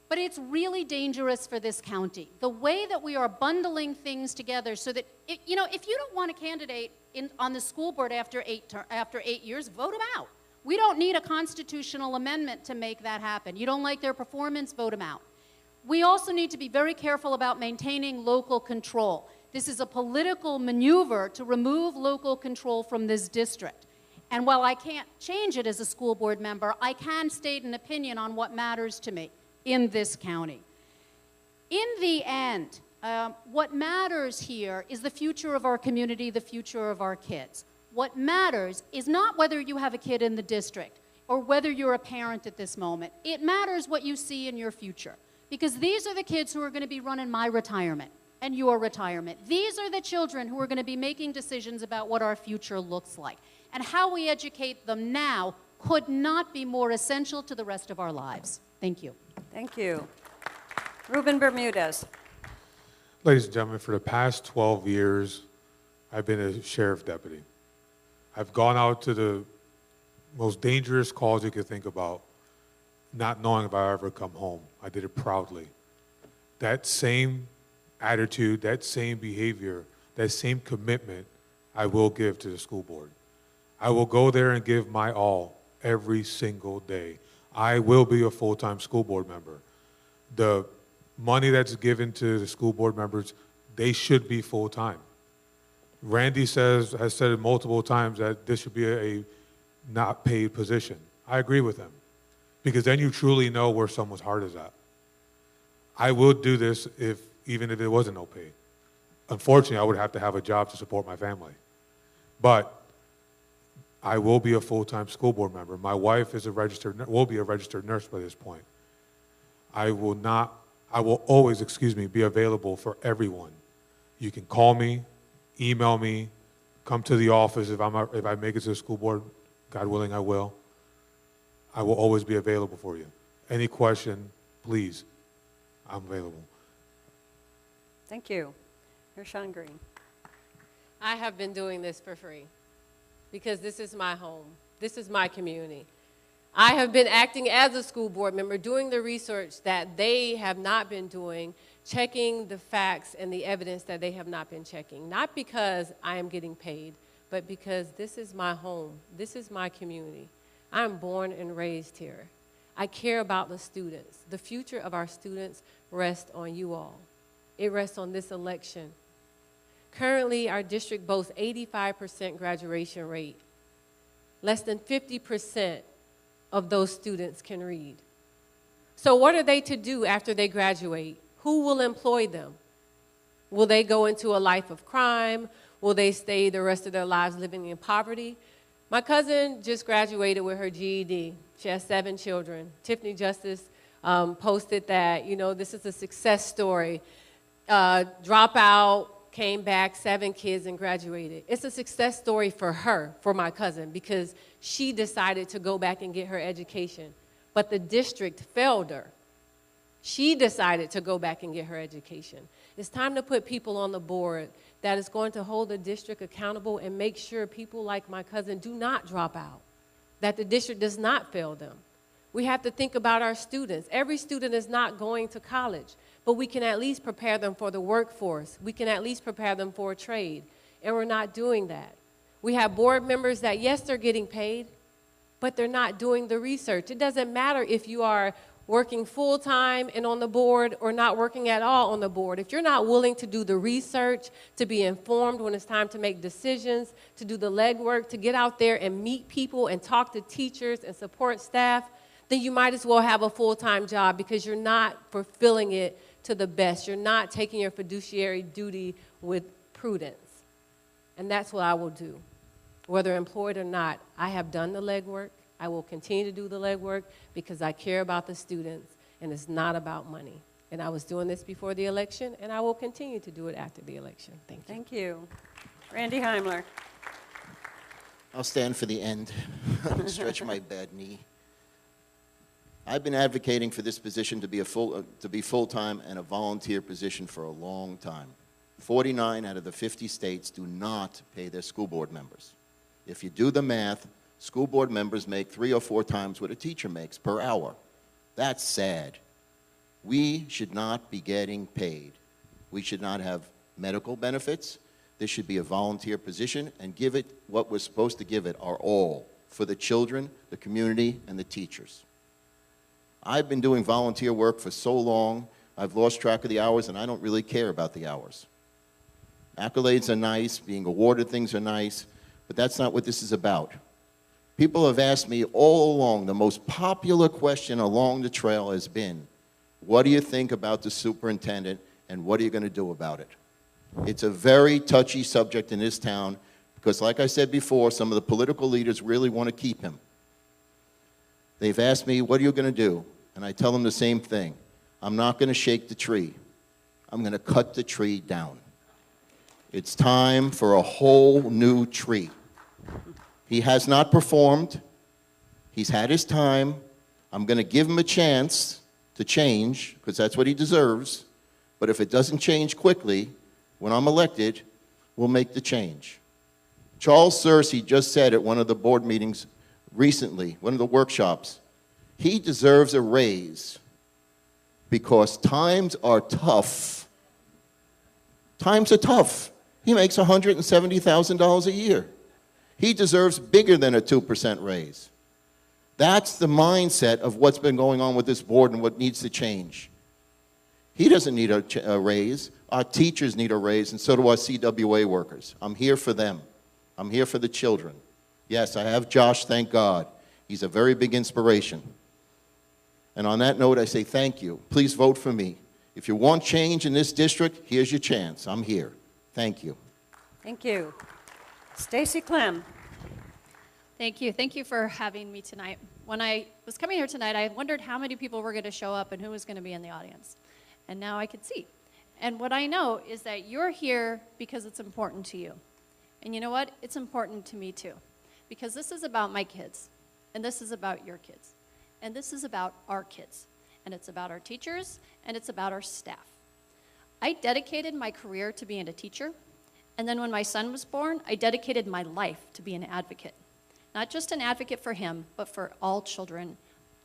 Speaker 4: But it's really dangerous for this county. The way that we are bundling things together so that, if you don't want a candidate on the school board after 8 years, vote them out. We don't need a constitutional amendment to make that happen. You don't like their performance, vote them out. We also need to be very careful about maintaining local control. This is a political maneuver to remove local control from this district. And while I can't change it as a school board member, I can state an opinion on what matters to me in this county. In the end, what matters here is the future of our community, the future of our kids. What matters is not whether you have a kid in the district or whether you're a parent at this moment. It matters what you see in your future, because these are the kids who are going to be running my retirement and your retirement. These are the children who are going to be making decisions about what our future looks like. And how we educate them now could not be more essential to the rest of our lives. Thank you.
Speaker 3: Thank you. Ruben Bermudez.
Speaker 5: Ladies and gentlemen, for the past 12 years, I've been a sheriff deputy. I've gone out to the most dangerous calls you could think about, not knowing if I ever come home. I did it proudly. That same attitude, that same behavior, that same commitment, I will give to the school board. I will go there and give my all every single day. I will be a full-time school board member. The money that's given to the school board members, they should be full-time. Randy has said it multiple times that this should be a not paid position. I agree with him, because then you truly know where someone's heart is at. I would do this even if it wasn't no pay. Unfortunately, I would have to have a job to support my family. But I will be a full-time school board member. My wife is will be a registered nurse by this point. I will always, be available for everyone. You can call me, email me, come to the office if I make it to the school board. God willing, I will. I will always be available for you. Any question, please, I'm available.
Speaker 3: Thank you. Sean Green.
Speaker 6: I have been doing this for free because this is my home. This is my community. I have been acting as a school board member, doing the research that they have not been doing, checking the facts and the evidence that they have not been checking. Not because I am getting paid, but because this is my home. This is my community. I'm born and raised here. I care about the students. The future of our students rests on you all. It rests on this election. Currently, our district boasts 85% graduation rate. Less than 50% of those students can read. So what are they to do after they graduate? Who will employ them? Will they go into a life of crime? Will they stay the rest of their lives living in poverty? My cousin just graduated with her GED. She has 7 children. Tiffany Justice posted that, this is a success story. Dropout, came back, 7 kids, and graduated. It's a success story for her, for my cousin, because she decided to go back and get her education. But the district failed her. She decided to go back and get her education. It's time to put people on the board that is going to hold the district accountable and make sure people like my cousin do not drop out, that the district does not fail them. We have to think about our students. Every student is not going to college, but we can at least prepare them for the workforce. We can at least prepare them for a trade, and we're not doing that. We have board members that, yes, they're getting paid, but they're not doing the research. It doesn't matter if you are working full-time and on the board or not working at all on the board. If you're not willing to do the research, to be informed when it's time to make decisions, to do the legwork, to get out there and meet people and talk to teachers and support staff, then you might as well have a full-time job, because you're not fulfilling it to the best. You're not taking your fiduciary duty with prudence. And that's what I will do. Whether employed or not, I have done the legwork. I will continue to do the legwork because I care about the students, and it's not about money. And I was doing this before the election, and I will continue to do it after the election. Thank you.
Speaker 3: Thank you. Randy Heimler.
Speaker 7: I'll stand for the end. Stretch my bad knee. I've been advocating for this position to be full-time and a volunteer position for a long time. 49 out of the 50 states do not pay their school board members. If you do the math, school board members make 3 or 4 times what a teacher makes per hour. That's sad. We should not be getting paid. We should not have medical benefits. This should be a volunteer position, and give it what we're supposed to give it, our all, for the children, the community, and the teachers. I've been doing volunteer work for so long, I've lost track of the hours, and I don't really care about the hours. Accolades are nice, being awarded things are nice, but that's not what this is about. People have asked me all along, the most popular question along the trail has been, what do you think about the superintendent, and what are you going to do about it? It's a very touchy subject in this town because, like I said before, some of the political leaders really want to keep him. They've asked me, what are you going to do? And I tell them the same thing. I'm not going to shake the tree. I'm going to cut the tree down. It's time for a whole new tree. He has not performed. He's had his time. I'm going to give him a chance to change because that's what he deserves. But if it doesn't change quickly, when I'm elected, we'll make the change. Charles Searcy just said at one of the board meetings recently, one of the workshops, he deserves a raise because times are tough. Times are tough. He makes $170,000 a year. He deserves bigger than a 2% raise. That's the mindset of what's been going on with this board and what needs to change. He doesn't need a raise. Our teachers need a raise, and so do our CWA workers. I'm here for them. I'm here for the children. Yes, I have Josh, thank God. He's a very big inspiration. And on that note, I say thank you. Please vote for me. If you want change in this district, here's your chance. I'm here. Thank you.
Speaker 3: Thank you. Stacy Clem.
Speaker 8: Thank you. Thank you for having me tonight. When I was coming here tonight, I wondered how many people were going to show up and who was going to be in the audience. And now I can see. And what I know is that you're here because it's important to you. And you know what? It's important to me too. Because this is about my kids. And this is about your kids. And this is about our kids. And it's about our teachers. And it's about our staff. I dedicated my career to being a teacher. And then when my son was born, I dedicated my life to be an advocate. Not just an advocate for him, but for all children,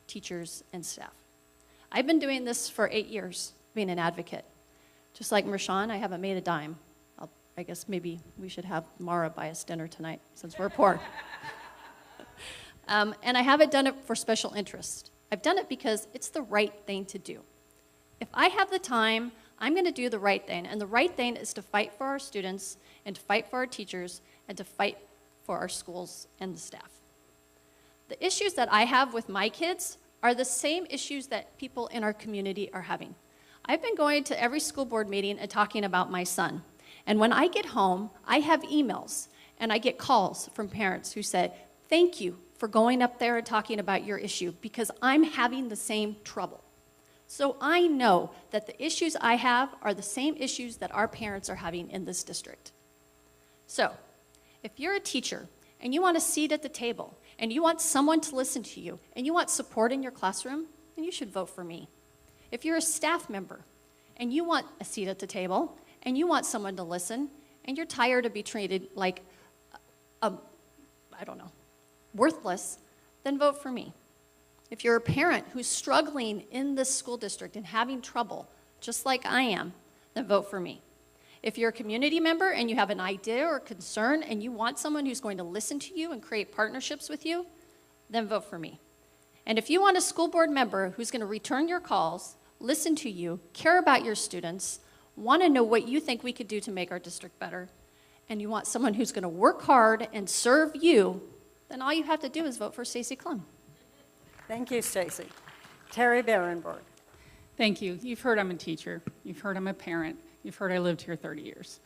Speaker 8: teachers, and staff. I've been doing this for 8 years, being an advocate. Just like Marshawn, I haven't made a dime. I guess maybe we should have Mara buy us dinner tonight, since we're poor. And I haven't done it for special interest. I've done it because it's the right thing to do. If I have the time, I'm going to do the right thing. And the right thing is to fight for our students, and to fight for our teachers, and to fight for our schools and the staff. The issues that I have with my kids are the same issues that people in our community are having. I've been going to every school board meeting and talking about my son. And when I get home, I have emails and I get calls from parents who said, thank you for going up there and talking about your issue because I'm having the same trouble. So I know that the issues I have are the same issues that our parents are having in this district. So if you're a teacher and you want a seat at the table and you want someone to listen to you and you want support in your classroom, then you should vote for me. If you're a staff member and you want a seat at the table and you want someone to listen and you're tired of being treated like, worthless, then vote for me. If you're a parent who's struggling in this school district and having trouble, just like I am, then vote for me. If you're a community member and you have an idea or concern and you want someone who's going to listen to you and create partnerships with you, then vote for me. And if you want a school board member who's going to return your calls, listen to you, care about your students, want to know what you think we could do to make our district better, and you want someone who's going to work hard and serve you, then all you have to do is vote for Stacy Clem.
Speaker 3: Thank you, Stacy. Terry Berenborg.
Speaker 9: Thank you. You've heard I'm a teacher. You've heard I'm a parent. You've heard I lived here 30 years.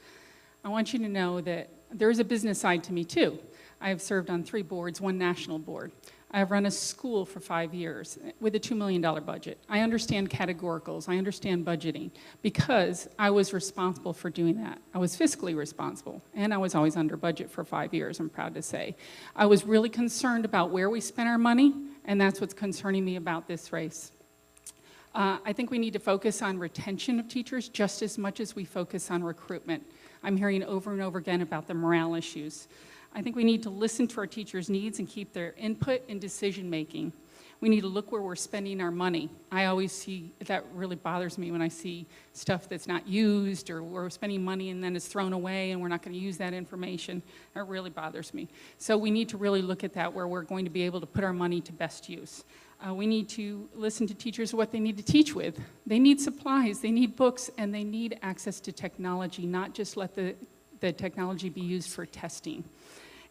Speaker 9: I want you to know that there is a business side to me, too. I have served on 3 boards, 1 national board. I've run a school for 5 years with a $2 million budget. I understand categoricals. I understand budgeting because I was responsible for doing that. I was fiscally responsible, and I was always under budget for 5 years, I'm proud to say. I was really concerned about where we spent our money, and that's what's concerning me about this race. I think we need to focus on retention of teachers just as much as we focus on recruitment. I'm hearing over and over again about the morale issues. I think we need to listen to our teachers' needs and keep their input in decision-making. We need to look where we're spending our money. I always see, that really bothers me when I see stuff that's not used or we're spending money and then it's thrown away and we're not going to use that information. That really bothers me. So we need to really look at that where we're going to be able to put our money to best use. We need to listen to teachers what they need to teach with. They need supplies, they need books, and they need access to technology, not just let the technology be used for testing.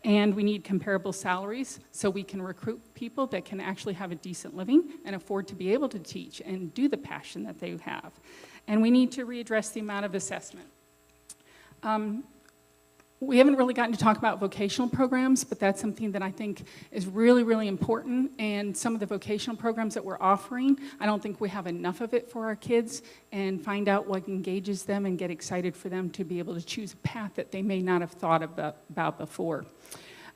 Speaker 9: And we need comparable salaries so we can recruit people that can actually have a decent living and afford to be able to teach and do the passion that they have. And we need to readdress the amount of assessment. We haven't really gotten to talk about vocational programs, but that's something that I think is really, really important. And some of the vocational programs that we're offering, I don't think we have enough of it for our kids, and find out what engages them and get excited for them to be able to choose a path that they may not have thought about before.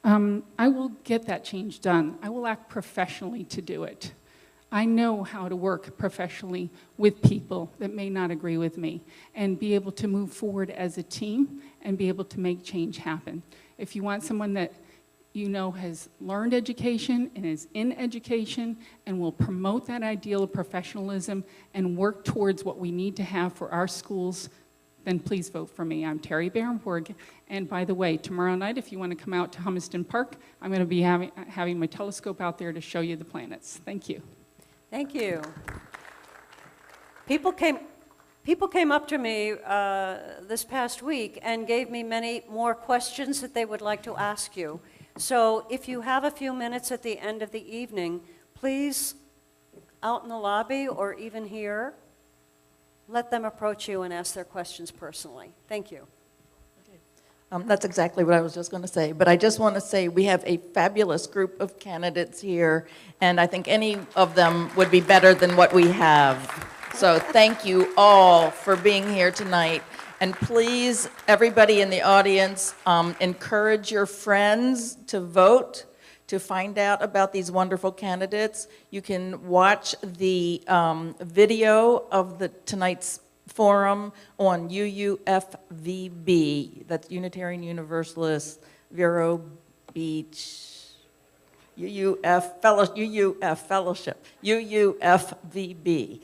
Speaker 9: I will get that change done. I will act professionally to do it. I know how to work professionally with people that may not agree with me and be able to move forward as a team and be able to make change happen. If you want someone that you know has learned education and is in education and will promote that ideal of professionalism and work towards what we need to have for our schools, then please vote for me. I'm Terry Barenborg. And by the way, tomorrow night, if you want to come out to Humiston Park, I'm going to be having my telescope out there to show you the planets. Thank you.
Speaker 3: Thank you. People came up to me this past week and gave me many more questions that they would like to ask you. So if you have a few minutes at the end of the evening, please, out in the lobby or even here, let them approach you and ask their questions personally. Thank you.
Speaker 2: That's exactly what I was just going to say. But I just want to say we have a fabulous group of candidates here, and I think any of them would be better than what we have. So thank you all for being here tonight. And please, everybody in the audience, encourage your friends to vote, to find out about these wonderful candidates. You can watch the video of tonight's forum on UUFVB, that's Unitarian Universalist Vero Beach, UUF Fellowship, UUFVB.org.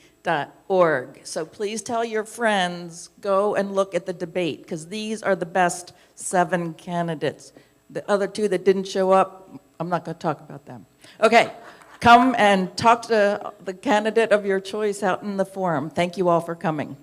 Speaker 2: So please tell your friends, go and look at the debate, because these are the best 7 candidates. The other 2 that didn't show up, I'm not going to talk about them. Okay, come and talk to the candidate of your choice out in the forum. Thank you all for coming.